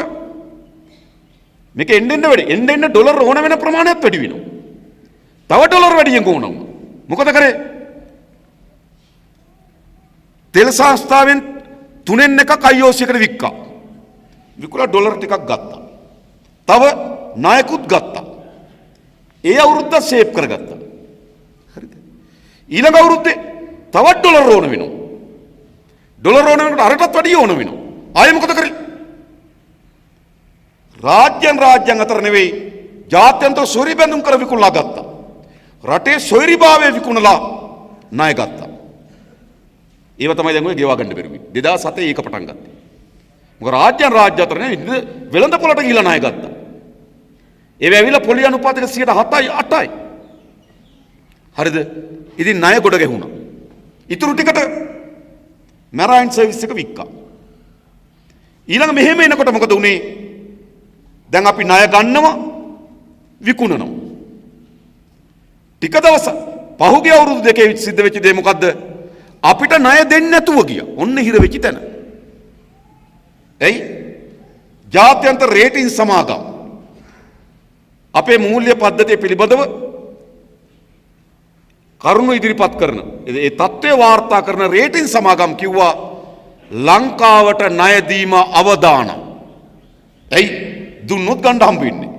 Speaker 1: මේක එන්න ඩොලර් ඕන වෙන ප්‍රමාණයත් වැඩි වෙනවා. තව ඩොලර් වැඩියෙන් ඕන වුණා. මොකද කරේ? තෙල් සංස්ථාවෙන් 3න් 1ක් IOC එකට වික්කා. විකුණලා ඩොලර් ටිකක් ගත්තා. තව ණයකුත් ගත්තා. ඒ අවුරුද්ද සේව් කරගත්තා. හරිද? ඊළඟ අවුරුද්දේ තවත් ඩොලර් ඕන වෙනවා. ඩොලර් ඕන වෙනකොට අරටත් වැඩිය ඕන වෙනවා. ආයෙ මොකද කරේ? රාජ්‍යයන් අතර නෙවෙයි ජාත්‍යන්තර සොයුරි බැඳුම් කර විකුණලා ගත්තා. රටේ සොයුරිභාවය විකුණලා ණය ගත්තා. ඒව තමයි දැන් ඔය ගෙවා ගන්න බැරි වෙන්නේ. 2007 ඒක පටන් ගත්තා. මොකද රාජ්‍ය අතර නෙවෙයි වෙළඳ පොළට ගිහිලා ණය ගත්තා. ඒව ඇවිල්ලා පොලි අනුපාතයක 7යි 8යි. හරිද? ඉතින් ණය ගොඩ ගැහුණා. ඉතුරු ටිකට මැරයින් සර්විස් එක වික්කා. ඊළඟ මෙහෙම එනකොට මොකද උනේ? දැන් අපි ණය ගන්නවා විකුණනවා. ටික දවස පහුගිය අවුරුදු දෙකේ සිද්ධ වෙච්ච දේ මොකද්ද? අපිට ණය දෙන්නේ නැතුව ගියා. ඔන්න හිර වෙච්ච තැන. එයි ජාත්‍යන්තර රේටින් සමාගම් අපේ මූල්‍ය පද්ධතිය පිළිබඳව කරුණු ඉදිරිපත් කරන ඒ තත්ත්වය වාර්තා කරන රේටින් සමාගම් කිව්වා ලංකාවට ණය දීම අවදානම්. එයි දුන්නොත් ගන්න හම්බ වෙන්නේ.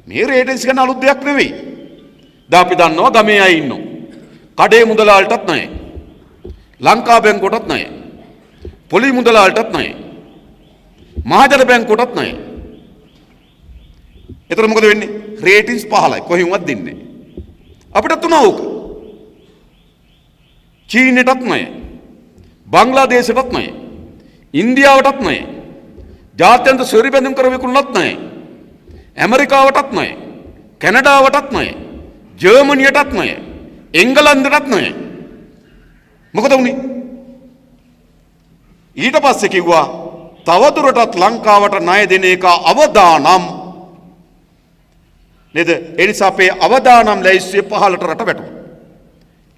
Speaker 1: මේ රේටින්ස් ගන්න අලුත් දෙයක් නෙවෙයි. දැන් අපි දන්නවා ගමේ අය ඉන්නවා. කඩේ මුදලාලටත් ණයයි. ලංකා බැංකුවටත් ණයයි. පොලි මුදලාලටත් ණයයි. මහජන බැංකුවටත් ණයයි. එතකොට මොකද වෙන්නේ? රේටින්ස් 15යි. කොහෙන්වත් දෙන්නේ නැහැ. අපිට තුනක් ඕක. චීනෙටත් ණයයි. බංග්ලාදේශයටත් ණයයි. ඉන්දියාවටත් ණයයි. ජාත්‍යන්තර සොයුරි බැඳුම් කර විකුණලත් ණයයි. ඇමරිකාවටත් ණයයි. කැනඩාවටත් ණයයි. ජර්මනියටත් ණයයි. එංගලන්තයටත් ණයයි. මොකද වුනේ? ඊට පස්සේ කිව්වා තවදුරටත් ලංකාවට ණය දෙන එක අවදානම්. නේද? ඒ නිසා අපේ අවදානම් ලැයිස්තුවේ 15ට රට වැටුණා.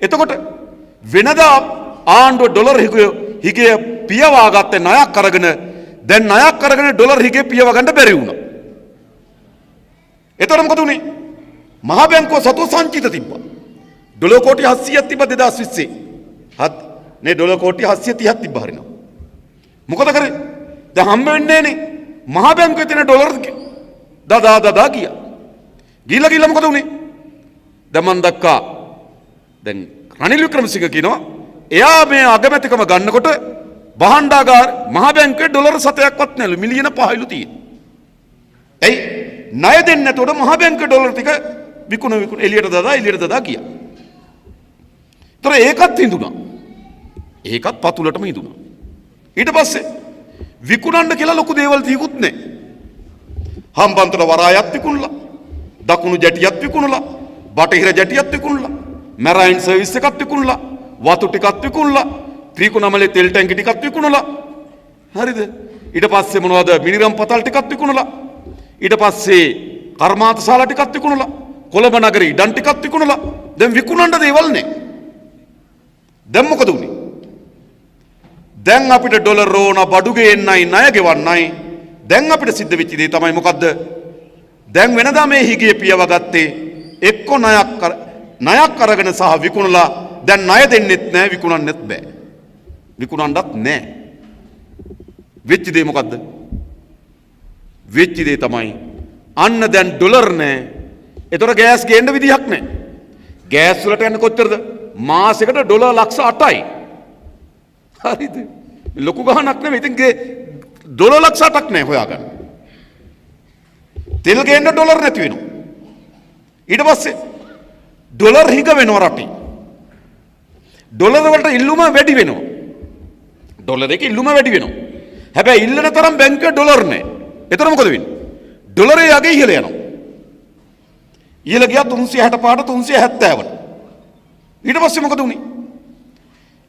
Speaker 1: එතකොට වෙනදා ආණ්ඩුව ඩොලර් හිගේ පියවා ගත්තේ ණයක් අරගෙන දැන් ණයක් අරගෙන ඩොලර් හිගේ පියව ගන්න බැරි වුණා. එතකොට මොකද උනේ? මහ බැංකුව සතු සංචිත තිබ්බා. ඩොලර් කෝටි 700ක් තිබ්බා 2020. නේ ඩොලර් කෝටි 730ක් තිබ්බා හරිනවා. මොකද කරේ? දැන් හම්බ වෙන්නේ නේ. මහ බැංකුවේ තියෙන ඩොලර් දදා ගියා. ගිහිල්ලා මොකද උනේ? දැන් මන් දක්කා දැන් රනිල් වික්‍රමසිංහ කියනවා එයා මේ අගමැතිකම ගන්නකොට භාණ්ඩාගාර මහ බැංකුවේ ඩොලර් 7ක්වත් නැලු මිලියන 5යිලු තියෙන. එයි ණය දෙන්නේ නැතකොට මහ බැංකුවේ ඩොලර් ටික විකුණ එළියට දදා ගියා. ඒතර ඒකත් හිඳුණා. ඒකත් පතුලටම හිඳුණා. ඊට පස්සේ විකුණන්න කියලා ලොකු දේවල් තියකුත් නැහැ. හම්බන්තොට වරායත් විකුණලා, දකුණු ජැටියත් විකුණලා, බටහිර ජැටියත් විකුණලා, මැරයින් සර්විස් එකත් විකුණලා, වතු ටිකත් විකුණලා, ත්‍රිකුණමලේ තෙල් ටැංකි ටිකත් විකුණලා. හරිද? ඊට පස්සේ මොනවද? මිනිරම් පතල් ටිකත් විකුණලා. ඊට පස්සේ කර්මාන්ත ශාලා ටිකත් විකුණලා. කොළඹ නගරේ ඉඩම් ටිකත් විකුණලා. දැන් විකුණන්න දේවල් නැහැ. දැන් මොකද උනේ? දැන් අපිට ඩොලර් ඕන බඩු ගේන්නයි ණය ගෙවන්නයි. දැන් අපිට සිද්ධ වෙච්ච දේ තමයි මොකද්ද? දැන් වෙනදා මේ හිගේ පියව ගත්තේ එක්ක ණයක් අරගෙන සහ විකුණලා දැන් ණය දෙන්නෙත් නැහැ විකුණන්නෙත් බෑ. විකුණන්නත් නැහැ. වෙච්ච දේ මොකද්ද? වෙච්ච දේ තමයි අන්න දැන් ඩොලර් නැහැ. ඒතර ගෑස් ගේන්න විදිහක් නැහැ. ගෑස් වලට යන්නේ කොච්චරද? මාසෙකට ඩොලර් ලක්ෂ 8යි. හරිද? ලොකු ගහනක් නෙවෙයි. ඉතින් ඩොලර් ලක්ෂ 8ක් නැහැ හොයාගන්න. තෙල් ගේන්න ඩොලර් නැති වෙනවා. ඊට පස්සේ ඩොලර් හිඟ වෙනවා රටේ. ඩොලර් වලට ඉල්ලුම වැඩි වෙනවා. ඩොලර් එකේ ඉල්ලුම වැඩි වෙනවා. හැබැයි ඉල්ලන තරම් බැංකුවේ ඩොලර් නැහැ. එතන මොකද වෙන්නේ? ඩොලරේ යගේ ඉහළ යනවා. ඉහළ ගියා 365ට 370ට. ඊට පස්සේ මොකද උනේ?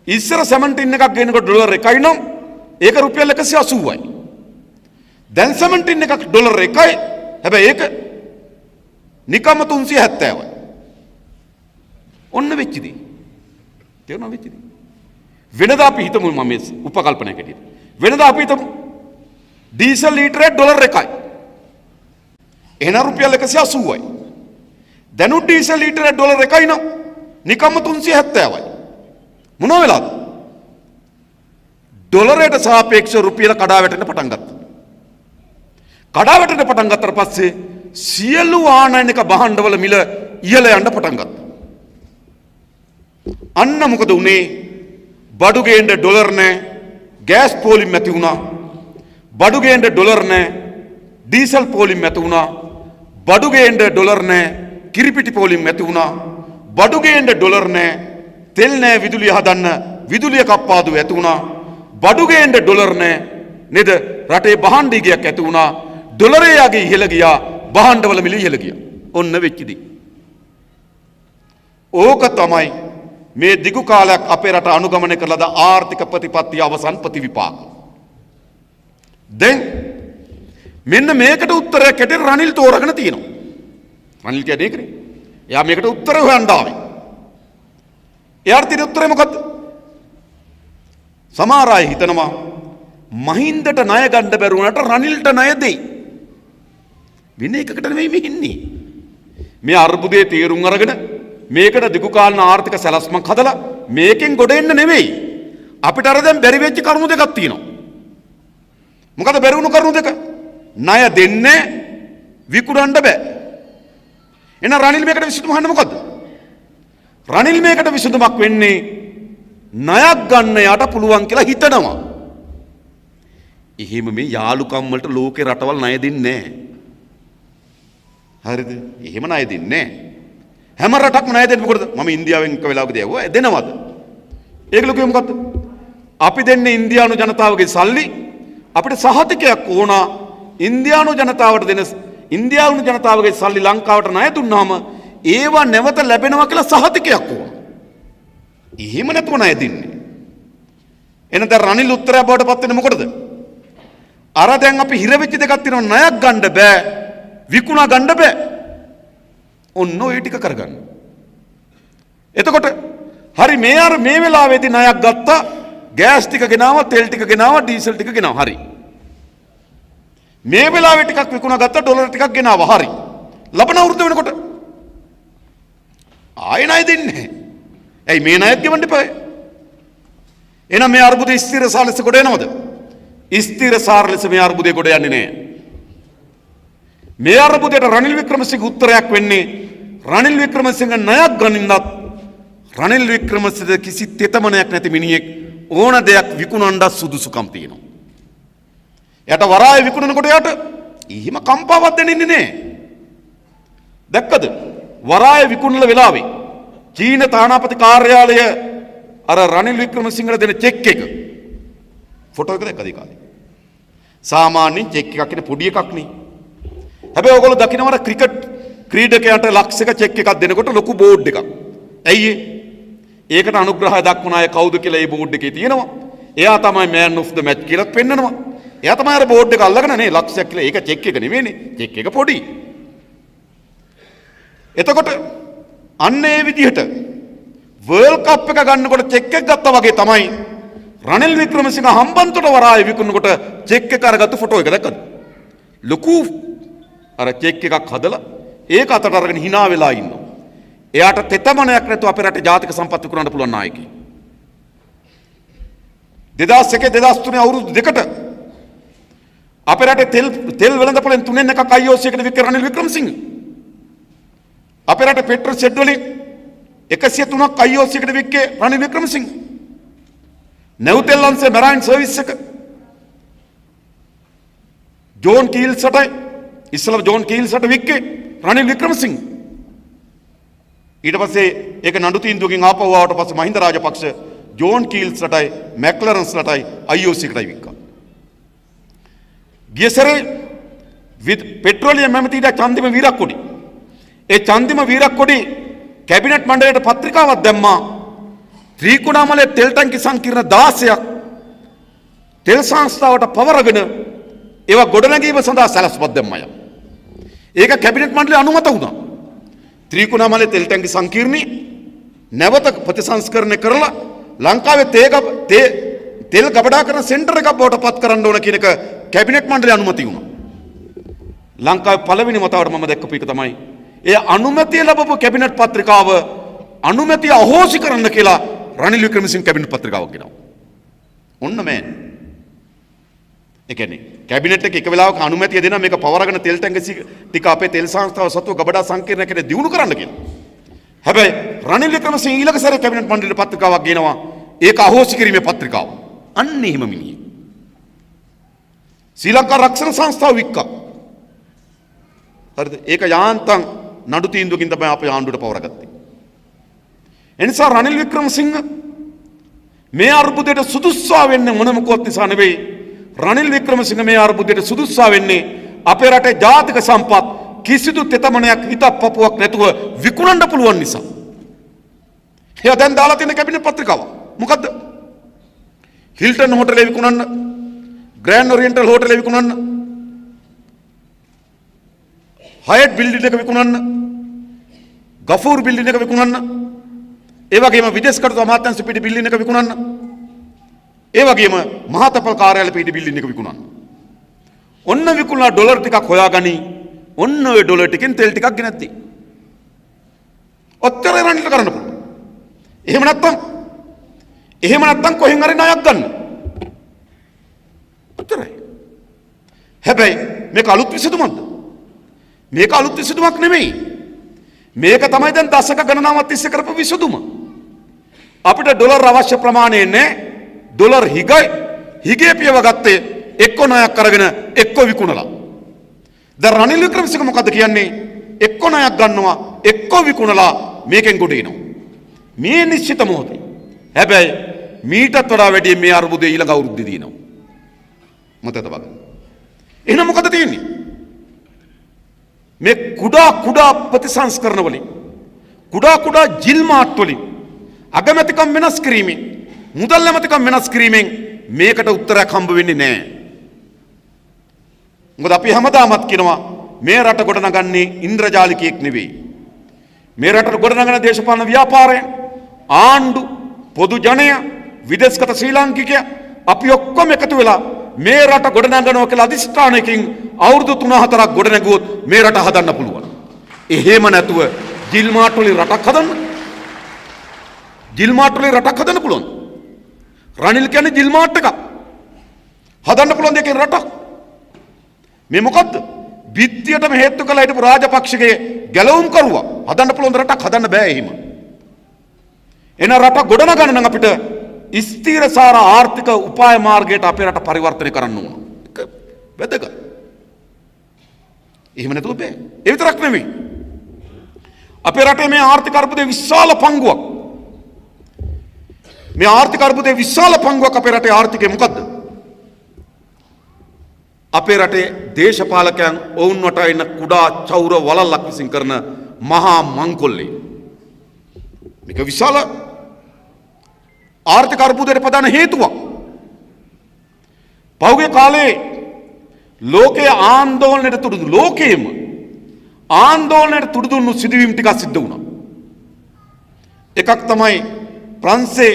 Speaker 1: ඉස්සර සැමන්ටින් එකක් ගේනකොට ඩොලර් 1යි නම් ඒක රුපියල් 180යි. දැන් සැමන්ටින් එකක් ඩොලර් 1යි. හැබැයි ඒක නිකම්ම 370යි. ඔන්න වෙච්ච දේ. තේරුණා වෙච්ච දේ. වෙනදා අපි හිතමු මම මේ උපකල්පනයක් හැටියට. වෙනදා අපි හිතමු ඩීසල් ලීටරේ ඩොලර් 1යි. එහෙනම් රුපියල් 180යි. දැනුත් ඩීසල් ලීටරේ ඩොලර් 1යි නම් නිකම්ම 370යි. මොනවා වෙලාද? ඩොලරයට සාපේක්ෂව රුපියල කඩා වැටෙන්න පටන් ගත්තා. කඩා වැටෙන්න පටන් ගත්තට පස්සේ සියලු ආනයනික භාණ්ඩවල මිල ඉහළ යන්න පටන් ගත්තා. අන්න මොකද උනේ? බඩු ගේන්න ඩොලර් නැහැ. ගෑස් පෝලිම් ඇති වුණා. බඩු ගේන්න ඩොලර් නැහැ. ඩීසල් පෝලිම් ඇති වුණා. බඩු ගේන්න ඩොලර් නැහැ. කිරිපිටි පෝලිම් ඇති වුණා. බඩු ගේන්න ඩොලර් නැහැ. තෙල් නැහැ විදුලිය හදන්න. විදුලිය කප්පාදු ඇති වුණා. බඩු ගේන්න ඩොලර් නැහැ. නේද? රටේ භාණ්ඩ ඉගයක් ඇති වුණා. ඩොලරය යගේ ඉහළ ගියා. භාණ්ඩවල මිල ඉහළ ගියා. ඔන්න වෙච්ච දේ. ඕක තමයි මේ දිගු කාලයක් අපේ රට අනුගමනය කරලාද ආර්ථික ප්‍රතිපත්තිය අවසන් ප්‍රතිවිපාක. දැන් මෙන්න මේකට උත්තරයක් ඇටියට රනිල් තෝරගෙන තියෙනවා. රනිල් කියන්නේ ඒකනේ. එයා මේකට උත්තර හොයන්න ආවේ. එයාට තියෙන උත්තරේ මොකද්ද? සමහර අය හිතනවා මහින්දට ණය ගන්න බැරුණාට රනිල්ට ණය දෙයි. වෙන එකකට නෙමෙයි මේ ඉන්නේ. මේ අර්බුදයේ තීරුම් අරගෙන මේකට දිගු කාලන ආර්ථික සැලැස්මක් හදලා මේකෙන් ගොඩ එන්න නෙමෙයි. අපිට අර දැන් බැරි වෙච්ච කරුණු දෙකක් තියෙනවා. මොකද බැරි වුණු කරුණු දෙක? ණය දෙන්නේ විකුණන්න බෑ. එහෙනම් රනිල් මේකට විසඳුම හොයන්න මොකද්ද? රනිල් මේකට විසඳුමක් වෙන්නේ ණයක් ගන්න යට පුළුවන් කියලා හිතනවා. එහෙම මේ යාළුකම් වලට ලෝකේ රටවල් ණය දෙන්නේ නැහැ. හරිද? එහෙම ණය දෙන්නේ නැහැ. හැම රටක්ම ණය දෙන්නේ මොකටද? මම ඉන්දියාවෙන් එක වෙලාවකදී ඇහුවා දෙනවද? ඒගොල්ලෝ කිව්වේ මොකද්ද? අපි දෙන්නේ ඉන්දියානු ජනතාවගේ සල්ලි අපිට සහතිකයක් ඕන ඉන්දියානු ජනතාවට දෙන ඉන්දියානු ජනතාවගේ සල්ලි ලංකාවට ණය දුන්නාම ඒවා නැවත ලැබෙනවා කියලා සහතිකයක් ඕන. එහෙම නැතුව ණය දෙන්නේ. එහෙනම් දැන් රනිල් උත්තරය බවට පත් වෙන්නේ මොකටද? අර දැන් අපි හිර වෙච්ච දෙකක් තියෙනවා ණයක් ගන්න බෑ විකුණා ගන්න බෑ. ඔන්න ඔය ටික කරගන්න. එතකොට හරි මේ වෙලාවේදී ණයක් ගත්තා ගෑස් ටික ගෙනාවා තෙල් ටික ගෙනාවා ඩීසල් ටික ගෙනාවා හරි. මේ වෙලාවේ ටිකක් විකුණා ගත්තා ඩොලර් ටිකක් ගෙනාවා හරි. ලබන අවුරුද්ද වෙනකොට ආයෙ ණය දෙන්නේ. ඇයි මේ ණයත් ගෙවන්න එපා. එහෙනම් මේ අර්බුදේ ස්ථිරසාර ලෙස කොට එනවද? ස්ථිරසාර ලෙස මේ අර්බුදේ කොට යන්නේ නැහැ. මේ අර්බුදයට රනිල් වික්‍රමසිංහ උත්තරයක් වෙන්නේ රනිල් වික්‍රමසිංහ ණයක් ගනින්නත් රනිල් වික්‍රමසිංහ කිසි තෙතමනයක් නැති මිනිහෙක් ඕන දෙයක් විකුණන්න සුදුසුකම් තියෙනවා. එයාට වරාය විකුණනකොට එයාට එහෙම කම්පාවක් දැනෙන්නේ නැහැ. දැක්කද? වරාය විකුණන වෙලාවේ චීන තානාපති කාර්යාලය අර රනිල් වික්‍රමසිංහට දෙන චෙක් එක ෆොටෝ එක දැක්කද ඒ කාලේ? සාමාන්‍යයෙන් චෙක් එකක් කියන්නේ පොඩි එකක් නේ. හැබැයි ඔයගොල්ලෝ දකින්නවර ක්‍රිකට් ක්‍රීඩකයන්ට ලක්ෂයක චෙක් එකක් දෙනකොට ලොකු බෝඩ් එකක්. ඇයි ඒකට අනුග්‍රහය දක්වන අය කවුද කියලා ඒ බෝඩ් එකේ තියෙනවා. එයා තමයි මෑන් ඔෆ් ද මැච් කියලා පෙන්නනවා. එයා තමයි අර බෝඩ් එක අල්ලගෙන නේ ලක්ෂයක් කියලා. ඒක චෙක් එක නෙවෙයිනේ. චෙක් එක පොඩි. එතකොට අන්න ඒ විදිහට වර්ල්ඩ් කප් එක ගන්නකොට චෙක් එක ගත්තා වගේ තමයි රනිල් වික්‍රමසිංහ හම්බන්තොට වරාය විකුණනකොට චෙක් එක අරගත්තු ෆොටෝ එක දැක්කද? ලොකු අර චෙක් එකක් හදලා ඒක අතට අරගෙන hina වෙලා ඉන්නවා. එයාට තෙතමනයක් නැතුව අපේ රටේ ජාතික සම්පත් විකුණන්න පුළුවන් නායකයෙක්. 2001 2003 අවුරුදු දෙකට අපේ රටේ තෙල් වෙළඳපොළෙන් 3 එකක් IOC එකට වික්ක රනිල් වික්‍රමසිංහ. අපේ රටේ පෙට්‍රල් ෂෙඩ් වලින් 103ක් IOC එකට වික්කේ රනිල් වික්‍රමසිංහ. නැවුතෙල් අංශේ මැරයින් සර්විස් එක ජෝන් කීල්ස්ටයි ඉස්සලා ජෝන් කීල්ස්ට වික්කේ රනිල් වික්‍රමසිංහ. ඊට පස්සේ ඒක නඩු තීන්දුවකින් ආපහු ආවට පස්සේ මහින්ද රාජපක්ෂ ජෝන් කීල්ස්ටයි මැක්ලරන්ස්ලටයි IOC එකටයි වික්කා. ගියසරේ පෙට්‍රෝලියම් ඇමතිට චන්දිම වීරක්කොඩි. ඒ චන්දිම වීරක්කොඩි කැබිනට් මණ්ඩලයට පත්‍රිකාවක් දැම්මා. ත්‍රිකුණාමලයේ තෙල් ටැංකි සංකීර්ණ 16ක් තෙල් සංස්ථාවට පවරගෙන ඒවා ගොඩනැගීම සඳහා සැලැස්මක් දැම්මා. ඒක කැබිනට් මණ්ඩලයේ අනුමත වුණා. ත්‍රිකුණාමලයේ තෙල් ටැංකි සංකීර්ණي නැවත ප්‍රතිසංස්කරණය කරලා ලංකාවේ තෙල් ගබඩා කරන සෙන්ටර් එකක් බවට පත් කරන්න ඕන කියන එක කැබිනට් මණ්ඩලයේ අනුමැතිය වුණා. ලංකාවේ පළවෙනි වතාවට මම දැක්කපු එක තමයි ඒ අනුමැතිය ලැබපු කැබිනට් පත්‍රිකාව අනුමැතිය අහෝසි කරන්න කියලා රනිල් වික්‍රමසිංහ කැබිනට් පත්‍රිකාවක් ගෙනාවා. ඔන්න මෑන්. ඒ කියන්නේ කැබිනට් එක වෙලාවක අනුමැතිය දෙනවා මේක පවරගෙන තෙල් ටැංකි ටික අපේ තෙල් සංස්ථාව සතුව ගබඩා සංකීර්ණයකට දියුණු කරන්න කියලා. හැබැයි රනිල් වික්‍රමසිංහ ඊළඟ සැරේ කැබිනට් මණ්ඩලයට පත්‍රිකාවක් ගෙනවා. ඒක අහෝසි කිරීමේ පත්‍රිකාව. අන්න එහෙම මිනිහෙක්. ශ්‍රී ලංකා රක්ෂණ සංස්ථාව වික්කා. හරිද? ඒක යාන්තම් නඩු තීන්දුවකින් තමයි අපේ ආණ්ඩුවට පවරගත්තේ. එනිසා රනිල් වික්‍රමසිංහ මේ අර්බුදයට සුදුස්සා වෙන්නේ මොන මොකවත් නිසා නෙවෙයි. රනිල් වික්‍රමසිංහ මේ අර්බුදයට සුදුස්සා වෙන්නේ අපේ රටේ ජාතික සම්පත් කිසිදු තෙතමනයක් හිතක් පපුවක් නැතුව විකුණන්න පුළුවන් නිසා. එයා දැන් දාලා තියෙන කැබිනට් පත්‍රිකාව මොකද්ද? හිල්ටන් හෝටලේ විකුණන්න, ග්‍රෑන්ඩ් ඔරියන්ටල් හෝටලේ විකුණන්න, හයට් බිල්ඩින් එක විකුණන්න, ගෆූර් බිල්ඩින් එක විකුණන්න, ඒ වගේම විදේශ කටයුතු අමාත්‍යාංශ පිටි බිල්ඩින් එක විකුණන්න, ඒ වගේම මහතපල් කාර්යාලය පිටි බිල්ඩින් එක විකුණන්න. ඔන්න විකුණලා ඩොලර් ටිකක් හොයාගනි. ඔන්න ඔය ඩොලර් ටිකෙන් තෙල් ටිකක් ගෙනත්ති. ඔච්චර රනිල්ට කරන්න පුළුවන්. එහෙම නැත්තම් කොහෙන් හරි ණයක් ගන්න. ඔච්චරයි. හැබැයි මේක අලුත් විසඳුමක්ද? මේක අලුත් විසඳුමක් නෙමෙයි. මේක තමයි දැන් දශක ගණනාවක් තිස්සේ කරපු විසඳුම. අපිට ඩොලර් අවශ්‍ය ප්‍රමාණය නැහැ. ඩොලර් හිගේ පියව ගත්තේ එක්ක ණයක් අරගෙන එක්ක විකුණලා. දැන් රනිල් වික්‍රමසිංහ මොකද්ද කියන්නේ? එක්ක ණයක් ගන්නවා එක්ක විකුණලා මේකෙන් ගොඩ එනවා. මේ නිශ්චිත මොහොතේ. හැබැයි මීටත් වඩා වැඩි මේ අර්බුදේ ඊළඟ අවුරුද්දේ දිනනවා. මතකද බලන්න. එහෙනම් මොකද තියෙන්නේ? මේ කුඩා ප්‍රතිසංස්කරණ වලින් කුඩා ජිල්මාට් වලින් අගමැතිකම් වෙනස් කිරීමෙන් මුදල් ඇමතිකම් වෙනස් කිරීමෙන් මේකට උත්තරයක් හම්බ වෙන්නේ නැහැ. මොකද අපි හැමදාමත් කියනවා මේ රට ගොඩනගන්නේ ඉන්ද්‍රජාලිකයෙක් නෙවෙයි. මේ රට ගොඩනගන දේශපාලන ව්‍යාපාරයෙන් ආණ්ඩු පොදු ජනය විදේශගත ශ්‍රී ලාංකිකයා අපි ඔක්කොම එකතු වෙලා මේ රට ගොඩනගනවා කියලා අදිෂ්ඨානයකින් අවුරුදු 3-4ක් ගොඩනැගුවොත් මේ රට හදන්න පුළුවන්. එහෙම නැතුව ජිල්මාට් වලින් රටක් හදන්න. ජිල්මාට් වලින් රටක් හදන්න පුළුවන්. රනිල් කියන්නේ ජිල්මාට් එකක්. හදන්න පුළුවන් දෙකෙන් රටක්. මේ මොකද්ද? විත්තියටම හේතු කළා හිටපු රාජපක්ෂගේ ගැලවුම් කරුවා. හදන්න පුළුවන් රටක් හදන්න බෑ එහෙම. එන රටක් ගොඩනගන්න නම් අපිට ස්ථීරසාර ආර්ථික උපාය මාර්ගයට අපේ රට පරිවර්තනය කරන්න ඕන. ඒක වැදගත්. එහෙම නැතුව බෑ. ඒ විතරක් නෙමෙයි. අපේ රටේ මේ ආර්ථික අර්බුදයේ විශාල පංගුවක්. මේ ආර්ථික අර්බුදයේ විශාල පංගුවක් අපේ රටේ ආර්ථිකය මොකද්ද? අපේ රටේ දේශපාලකයන් ඔවුන් වටා ඉන්න කුඩා චෞර වලල්ලක් විසින් කරන මහා මංකොල්ලේ. මේක විශාල ආර්ථික අර්බුදයට ප්‍රධාන හේතුවක්. පහුගිය කාලේ ලෝකයේ ආందోලනයට තුඩු ලෝකයේම ආందోලනයට තුඩු දුන්නු සිදුවීම් ටිකක් සිද්ධ වුණා. එකක් තමයි ප්‍රංශේ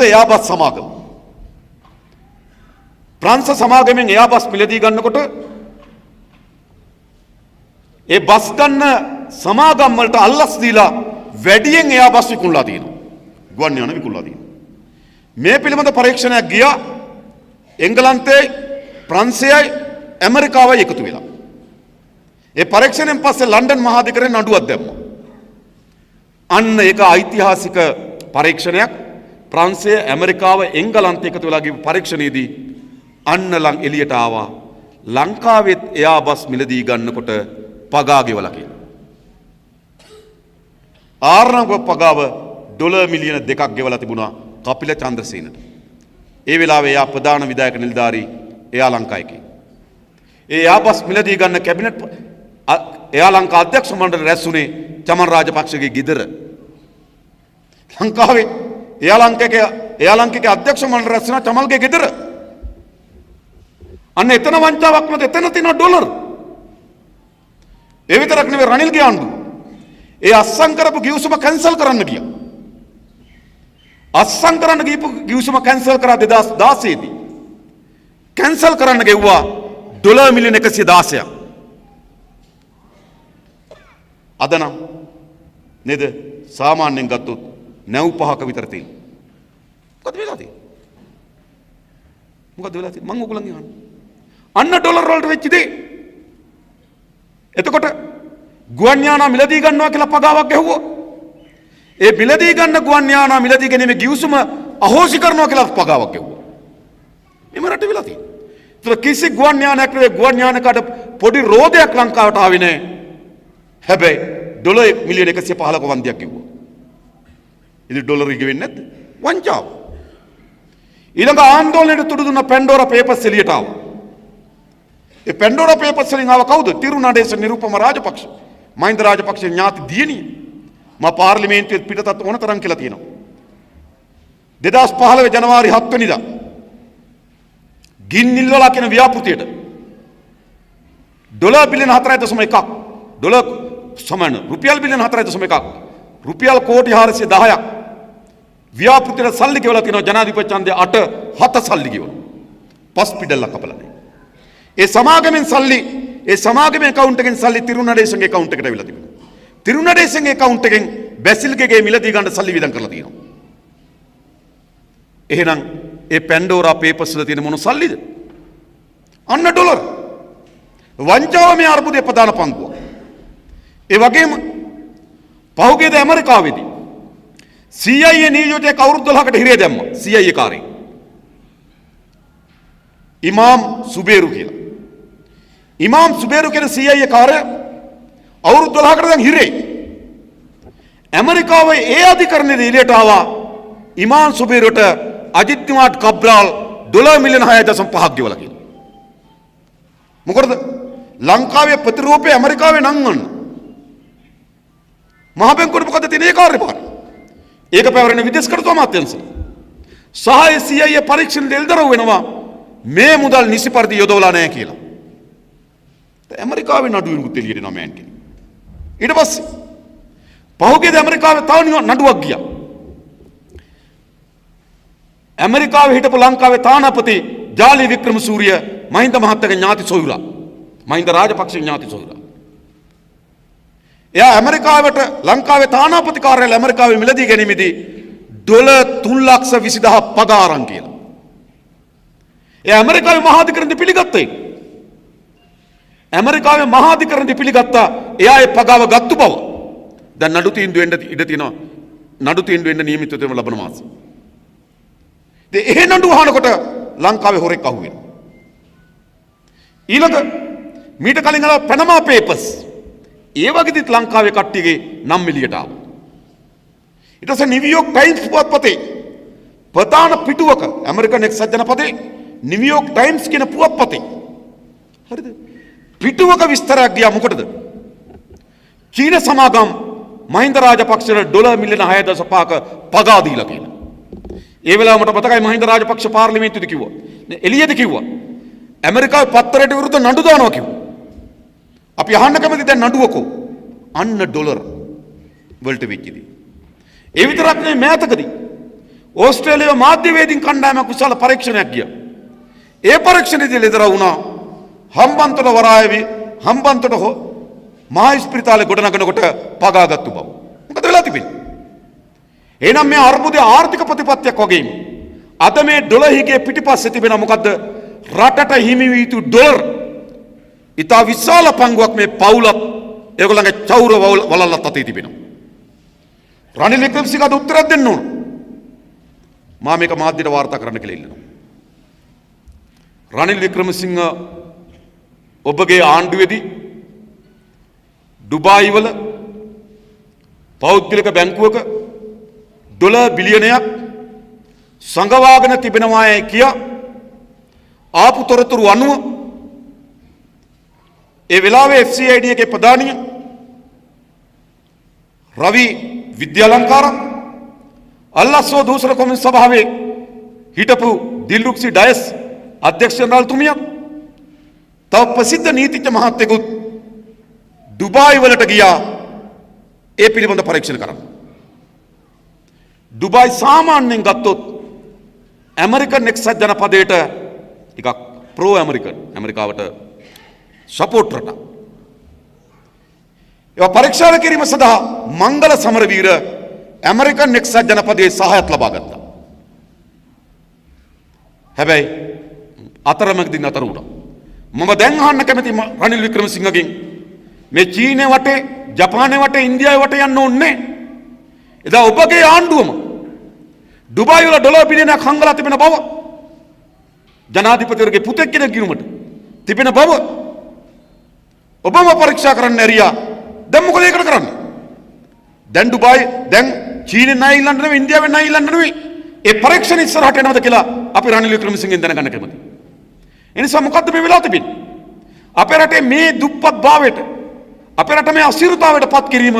Speaker 1: එයාබස් සමාගම. ප්‍රංශ සමාගමෙන් එයාබස් මිලදී ගන්නකොට ඒ බස් ගන්න සමාගම් වලට අල්ලස් දීලා වැඩියෙන් එයාබස් විකුණලා තියෙනවා. ගුවන් යාන විකුණලා තියෙනවා. මේ පිළිබඳ පරීක්ෂණයක් ගියා එංගලන්තයේ ප්‍රංශයයි ඇමරිකාවයි එකතු වෙලා. ඒ පරීක්ෂණයෙන් පස්සේ ලන්ඩන් මහාධිකරණය නඩුවක් දැම්මා. අන්න ඒක ඓතිහාසික පරීක්ෂණයක්. ප්‍රංශය ඇමරිකාව එංගලන්තය එකතු වෙලා ගිහපු පරීක්ෂණයේදී අන්න එළියට ආවා ලංකාවෙත් එයාබස් මිලදී ගන්නකොට පගා ගෙවලා කියලා. ආරණක පගාව ඩොලර් මිලියන 2ක් ගෙවලා තිබුණා කපිල චන්ද්‍රසේනට. ඒ වෙලාවේ එයා ප්‍රධාන විධායක නිලධාරී එයා ලංකාවේ. ඒ එයාබස් මිලදී ගන්න කැබිනට් එයා ලංකා අධ්‍යක්ෂ මණ්ඩල රැස්ුනේ චමන් රාජපක්ෂගේ ගෙදර. ලංකාවේ එයා ලංකාවේ අධ්‍යක්ෂ මණ්ඩල රැස්ුණා චමල්ගේ ගෙදර. අන්න එතන වංචාවක් නැත එතන තියෙන ඩොලර්. ඒ විතරක් නෙවෙයි රනිල්ගේ ආණ්ඩුව. ඒ අස්සම් කරපු ගිවිසුම කැන්සල් කරන්න ගියා. අස්සම් කරන්න ගියපු ගිවිසුම කැන්සල් කරා 2016 දී. කැන්සල් කරන්න ගෙව්වා ඩොලර් මිලියන 116ක්. අද නම් නේද සාමාන්‍යයෙන් ගත්තොත් 95ක විතර තියෙනවා. මොකද වෙලා තියෙන්නේ? මොකද වෙලා තියෙන්නේ? මම ඔයගොල්ලන්ගෙන් අහන්න. අන්න ඩොලර් වලට වෙච්ච දේ. එතකොට ගුවන් යානා මිලදී ගන්නවා කියලා පගාවක් ගැහුවා. ඒ මිලදී ගන්න ගුවන් යානා මිලදී ගැනීමේ ගිවිසුම අහෝසි කරනවා කියලා පගාවක් ගෙව්වා. මෙම රට වෙලා තියෙනවා. ඒතර කිසි ගුවන් යානයක් නෙවෙයි ගුවන් යානකට පොඩි රෝදයක් ලංකාවට ආවේ නැහැ. හැබැයි ඩොලර් මිලියන 115ක වන්දියක් ගෙව්වා. ඉතින් ඩොලර් ඉගෙවෙන්නේ නැද්ද? වංචාව. ඊළඟ ආందోලනයේ තුඩු දුන්න පැන්ඩෝරා පේපර්ස් එළියට ආවා. ඒ පැන්ඩෝරා පේපර්ස් වලින් ආව කවුද? තිරුණාඩේශ නිරුපම රාජපක්ෂ. මහින්ද රාජපක්ෂ ඥාති දියණිය. මා පාර්ලිමේන්තුවේ පිටතත් ඕන තරම් කියලා තියෙනවා. 2015 ජනවාරි 7 වෙනිදා ගින්නිල්වලා කියන ව්‍යාපෘතියට ඩොලර් බිලියන 4.1ක් ඩොලර් සමාන රුපියල් බිලියන 4.1ක් රුපියල් කෝටි 410ක් ව්‍යාපෘතියට සල්ලි ගෙවලා තියෙනවා. ජනාධිපති ඡන්දය 7 සල්ලි ගෙවලා පස් පිටල්ලක් කපලා නැහැ. ඒ සමාගමෙන් සල්ලි ඒ සමාගමේ account එකෙන් සල්ලි තිරුණාඩේශගේ account එකට ඇවිල්ලා තිබුණා. තිරුණාඩේශගේ account එකෙන් බැසිල්ගේ මිලදී ගන්න සල්ලි වියදම් කරලා තියෙනවා. එහෙනම් ඒ පැන්ඩෝරා පේපර්ස් වල තියෙන මොන සල්ලිද? අන්න ඩොලර්. වංචාව මේ අර්බුදයේ ප්‍රධාන පංගුව. ඒ වගේම පහුගියද ඇමරිකාවේදී CIA නියෝජිතයෙක් අවුරුදු 12කට හිරේ දැම්මා. CIA කාරේ. ඉමාම් සුබේරු කියලා. ඉමාම් සුබේරු කියන CIA කාර්ය අවුරුදු 12කට දැන් හිරේ. ඇමරිකාවේ ඒ අධිකරණයේ එළියට ආවා ඉමාම් සුබේරුට අජිත් කුමාර් කබ්‍රාල් ඩොලර් මිලියන 6.5ක් ගෙවලා කියලා. මොකද ලංකාවේ ප්‍රතිරූපේ ඇමරිකාවේ නංගන්න. මහ බැංකුවට මොකද තියෙන ඒ කාර්යභාරය? ඒක පැවරෙන විදේශ කටයුතු අමාත්‍යාංශය. සහාය CIA පරීක්ෂණ දෙල්දරව් වෙනවා මේ මුදල් නිසි පරිදි යොදවලා නැහැ කියලා. ඇමරිකාවේ නඩුවෙනුත් එළියට එනවා මෑන් කෙනෙක්. ඊට පස්සේ පහුගියද ඇමරිකාවේ තව නඩුවක් ගියා. ඇමරිකාවේ හිටපු ලංකාවේ තානාපති ජාලි වික්‍රමසූරිය මහින්ද මහත්තයාගේ ඥාති සොයුරා. මහින්ද රාජපක්ෂ ඥාති සොයුරා. එයා ඇමරිකාවට ලංකාවේ තානාපති කාර්යාලය ඇමරිකාවේ මිලදී ගැනීමේදී ඩොලර් 3,20,000 පගාරම් කියලා. එයා ඇමරිකාවේ මහාධිකරණය පිළිගත්තා. ඇමරිකාවේ මහාධිකරණය පිළිගත්තා. එයා ඒ පගාව ගත්තු බව. දැන් නඩු තීන්දුව වෙන්න ඉඩ තියෙනවා. නඩු තීන්දුව වෙන්න නියමිතව තියෙන ලබන මාසෙ. ඉතින් එහෙ නඩු අහනකොට ලංකාවේ හොරෙක් අහුවෙනවා. ඊළඟ මීට කලින් ආව පැනමා පේපර්ස්. ඒ වගේදිත් ලංකාවේ කට්ටියගේ නම් එළියට ආවා. ඊට පස්සේ නිව්යෝක් ටයිම්ස් පුවත්පතේ ප්‍රධාන පිටුවක ඇමරිකන් එක්සත් ජනපදයේ නිව්යෝක් ටයිම්ස් කියන පුවත්පතේ හරිද? පිටුවක විස්තරයක් ගියා මොකටද? චීන සමාගම් මහින්ද රාජපක්ෂට ඩොලර් මිලියන 6.5ක පගා දීලා කියලා. ඒ වෙලාව මට මතකයි මහින්ද රාජපක්ෂ පාර්ලිමේන්තුවේ කිව්වා. එළියේදී කිව්වා. ඇමරිකාවේ පත්තරයට විරුද්ධ නඩු දානවා කිව්වා. අපි අහන්න කැමති දැන් නඩුවකෝ. අන්න ඩොලර් වලට වෙච්චදී. ඒ විතරක් නෙමෙයි මෑතකදී ඕස්ට්‍රේලියාවේ මාධ්‍යවේදීන් කණ්ඩායමක් විශාල පරීක්ෂණයක් ගියා. ඒ පරීක්ෂණයේදී ලෙදර වුණා හම්බන්තොට වරායවි හම්බන්තොට මහා ඉස්පිරිතාලේ ගොඩනගනකොට පගාගත්තු බව. මොකද වෙලා තිබෙන්නේ? එහෙනම් මේ අර්බුදයේ ආර්ථික ප්‍රතිපත්තියක් වගේම අද මේ ඩොලර් හිගේ පිටිපස්සේ තිබෙන මොකද්ද? රටට හිමි වී යුතු ඩොලර් ඉතා විශාල පංගුවක් මේ පවුලත් ඒගොල්ලන්ගේ චෞර වලල්ලත් අතේ තිබෙනවා. රනිල් වික්‍රමසිංහට උත්තරයක් දෙන්න ඕන. මා මේක මාධ්‍යට වාර්තා කරන්න කියලා ඉල්ලනවා. රනිල් වික්‍රමසිංහ ඔබගේ ආණ්ඩුවේදී ඩුබායි වල පෞද්ගලික බැංකුවක ඩොලර් බිලියනයක් සංගවාගෙන තිබෙනවායි කියා ආපු තොරතුරු අනුව ඒ වෙලාවේ FCID එකේ ප්‍රධානිය රවි විද්‍යාලංකාර අල්ලාස්ව දූෂණ කොමිසම සභාවේ හිටපු දිල්රුක්සි ඩයස් අධ්‍යක්ෂ ජනරාල්තුමිය තව ප්‍රසිද්ධ නීතිඥ මහත්තයෙකුත් ඩුබායි වලට ගියා ඒ පිළිබඳ පරීක්ෂණ කරන්න. ඩුබායි සාමාන්‍යයෙන් ගත්තොත් ඇමරිකන් එක්සත් ජනපදයට ටිකක් ප්‍රෝ ඇමරිකන් ඇමරිකාවට සපෝට් රටක්. ඒවා පරීක්ෂා කිරීම සඳහා මංගල සමරවීර ඇමරිකන් එක්සත් ජනපදයේ සහායත් ලබා ගත්තා. හැබැයි අතරමැදි නතර වුණා. මම දැන් අහන්න කැමති රනිල් වික්‍රමසිංහගෙන් මේ චීනයේ වටේ ජපානයේ වටේ ඉන්දියාවේ වටේ යන්න ඕනේ. එදා ඔබගේ ආණ්ඩුවම ඩුබායි වල ඩොලර් බිලියනයක් හංගලා තිබෙන බව ජනාධිපතිවරගේ පුතෙක් කෙනෙක් ගිනුමට තිබෙන බව ඔබම පරීක්ෂා කරන්න ඇරියා. දැන් මොකද ඒකට කරන්නේ? දැන් ඩුබායි දැන් චීනෙන් ණය ඉල්ලන්න නෙවෙයි ඉන්දියාවෙන් ණය ඉල්ලන්න නෙවෙයි. ඒ පරීක්ෂණ ඉස්සරහට එනවද කියලා අපි රනිල් වික්‍රමසිංහෙන් දැනගන්න කැමතියි. ඒ නිසා මොකද්ද මේ වෙලා තිබෙන්නේ? අපේ රටේ මේ දුප්පත් භාවයට අපේ රට මේ අසිරිතාවයට පත් කිරීම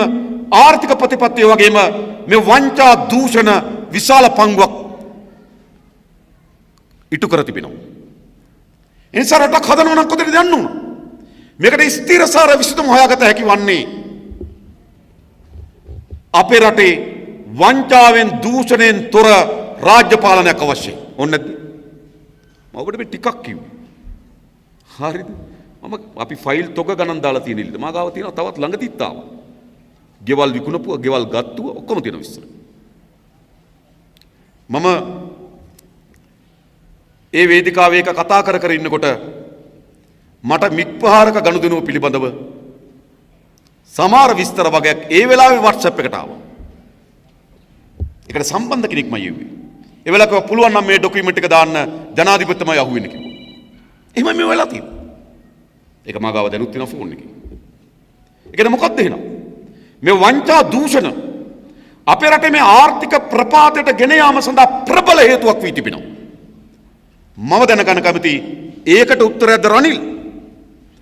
Speaker 1: ආර්ථික ප්‍රතිපත්තිය වගේම මේ වංචා දූෂණ විශාල පංගුවක් ඉටු කර තිබෙනවා. ඒ නිසා රටක් හදනවා නම් කොතනද යන්න ඕන? මේකට ස්ථිරසාර විසඳුම හොයාගත හැකි වන්නේ අපේ රටේ වංචාවෙන් දූෂණයෙන් තොර රාජ්‍ය පාලනයක් අවශ්‍යයි. ඕනේ නැද්ද? මම ඔබට මේ ටිකක් කිව්වේ. හරිද? අපි ෆයිල් තොග ගණන් දාලා තියෙන ඉල්ල. මා ගාව තියෙනවා තවත් ළඟදිත් ආවා. ගෙවල් විකුණපුවා, ගෙවල් ගත්තුවා ඔක්කොම තියෙන විස්තර. මම ඒ වේදිකාවේ එක කතා කර ඉන්නකොට මට මික්පහාරක ගනුදෙනුව පිළිබඳව සමහර විස්තර වගේක් ඒ වෙලාවේ WhatsApp එකට ආවා. ඒකට සම්බන්ධ කෙනෙක් මම යුවේ. ඒ වෙලාවක පුළුවන් නම් මේ ડોකියුමන්ට් එක දාන්න ජනාධිපතිතුමා යහුවෙන්න කිව්වා. එහෙම මේ වෙලාව තියෙනවා. ඒක මා ගාව දැනුත් තියෙනවා ෆෝන් එකේ. ඒකද මොකක්ද එහෙනම්? මේ වංචා දූෂණ අපේ රටේ මේ ආර්ථික ප්‍රපාතයට ගෙන යාම සඳහා ප්‍රබල හේතුවක් වී තිබෙනවා. මම දැනගන්න කැමතියි ඒකට උත්තරයක්ද රනිල්?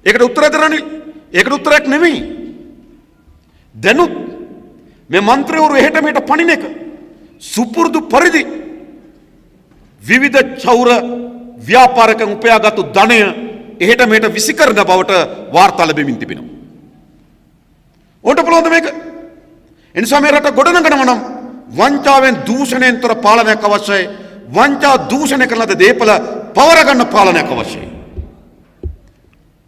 Speaker 1: ඒකට උත්තරයක්ද රනිල්? ඒකට උත්තරයක් නෙමෙයි. දැනුත් මේ മന്ത്രിවරු එහෙට මෙහෙට පණින එක සුපුරුදු පරිදි විවිධ චෞර ව්‍යාපාරකයන් උපයාගත්තු ධනය එහෙට මෙහෙට විසිකරන බවට වාර්තා ලැබෙමින් තිබෙනවා. ඕන්ට පුළුවන්ද මේක? එනිසා මේ රට ගොඩනගනවා නම් වංචාවෙන් දූෂණයෙන් තොර පාලනයක් අවශ්‍යයි. වංචා දූෂණය කරන ලද දේපල පවර ගන්න පාලනයක් අවශ්‍යයි.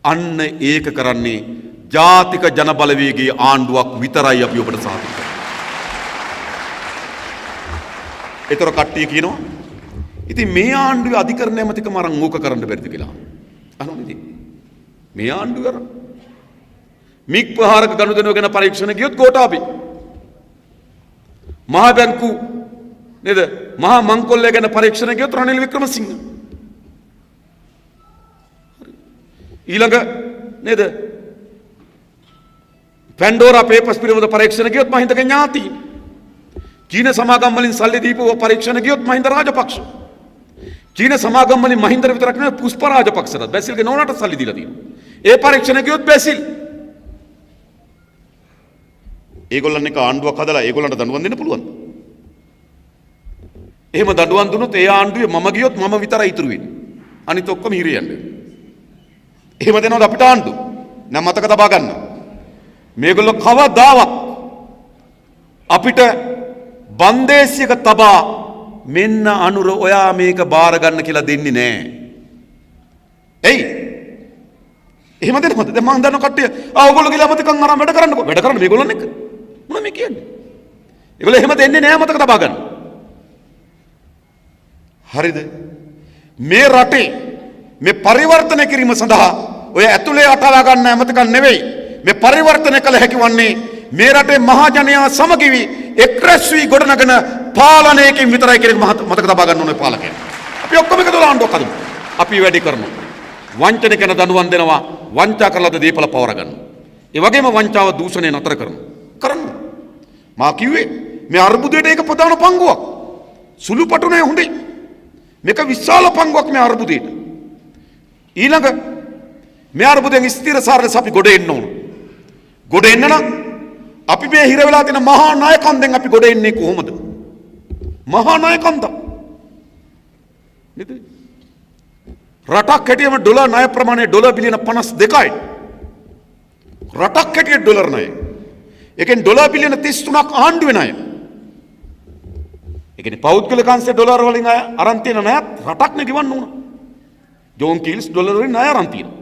Speaker 1: අන්න ඒක කරන්නේ ජාතික ජන බලවේගයේ ආණ්ඩුවක් විතරයි අපි ඔබට සාතික කරන්නේ. ඒතර කට්ටිය කියනවා ඉතින් මේ ආණ්ඩුවේ අධිකරණ ඇමතිකම අරන් ඕක කරන්න බැරිද කියලා. අහනවා ඉතින් මේ ආණ්ඩුව අර මික්පහාරක ගනුදෙනුව ගැන පරීක්ෂණ ගියොත් ගෝඨාභය මහ බැංකු නේද මහා මංකොල්ලේ ගැන පරීක්ෂණ ගියොත් රනිල් වික්‍රමසිංහ ඊළඟ නේද පැන්ඩෝරා පේපර්ස් පිළිබඳ පරීක්ෂණ ගියොත් මහින්දගේ ඥාතීන් චීන සමාගම් වලින් සල්ලි දීපුව පරීක්ෂණ ගියොත් මහින්ද රාජපක්ෂ චීන සමාගම් වලින් මහින්ද විතරක් නෙවෙයි පුෂ්ප රාජපක්ෂට බැසිල්ගේ නෝනාට සල්ලි දීලා තියෙනවා. ඒ පරීක්ෂණ ගියොත් බැසිල් ඒගොල්ලන් එක ආණ්ඩුවක් හදලා ඒගොල්ලන්ට දඬුවම් දෙන්න පුළුවන්. එහෙම දඬුවම් දුන්නොත් ඒ ආණ්ඩුවේ මම ගියොත් මම විතරයි ඉතුරු වෙන්නේ. අනිත් ඔක්කොම හිරේ යන්නේ. එහෙම දෙනවද අපිට ආණ්ඩුව? නම් මතක තබා ගන්න. මේගොල්ලෝ කවදාවත් අපිට බන්දේසියක තබා මෙන්න අනුර ඔයා මේක බාර ගන්න කියලා දෙන්නේ නැහැ. එයි. එහෙම දෙනවද? දැන් මම දන්න කට්ටිය ඔයගොල්ලෝ කියලා මතකම් අරන් වැඩ කරන්නකෝ. වැඩ කරන්න මේගොල්ලන් එක්ක. මොන මේ කියන්නේ? ඒගොල්ලෝ එහෙම දෙන්නේ නැහැ මතක තබා ගන්න. හරිද? මේ රටේ මේ පරිවර්තනය කිරීම සඳහා ඔය ඇතුලේ අටලා ගන්න ඇමතිකම් නෙවෙයි. මේ පරිවර්තනය කළ හැකි වන්නේ මේ රටේ මහජනයා සමගිවි එක්රැස් වී ගොඩනගන පාලනයකින් විතරයි කියන මතක තබා ගන්න ඕනේ පාලකයන්. අපි ඔක්කොම එකතු ආණ්ඩුවක් හදමු. අපි වැඩි කරනවා. වංචනිකන දඬුවම් දෙනවා. වංචා කරලාද දීපල පවර ගන්න. ඒ වගේම වංචාව දූෂණය නතර කරන්න. මා කිව්වේ මේ අර්බුදයට ඒක ප්‍රධාන පංගුවක්. සුළුපටු නෑ හොඳයි. මේක විශාල පංගුවක් මේ අර්බුදයට. ඊළඟ මේ අර්බුදයෙන් ස්ථිරසාරලෙස අපි ගොඩ එන්න ඕන. ගොඩ එන්න නම් අපි මේ හිර වෙලා තියෙන මහා නායකන්දෙන් අපි ගොඩ එන්නේ කොහොමද? මහා නායකන්ද. නේද? රටක් හැටියම ඩොලර් ණය ප්‍රමාණය ඩොලර් බිලියන 52යි. රටක් හැටියට ඩොලර් ණය. ඒකෙන් ඩොලර් බිලියන 33ක් ආණ්ඩුවේ ණය. ඒ කියන්නේ පෞද්ගලික අංශයේ ඩොලර් වලින් අරන් තියෙන ණයත් රටක්නේ ගෙවන්න ඕන. ජෝන් කීල්ස් ඩොලර් වලින් ණය අරන් තියෙනවා.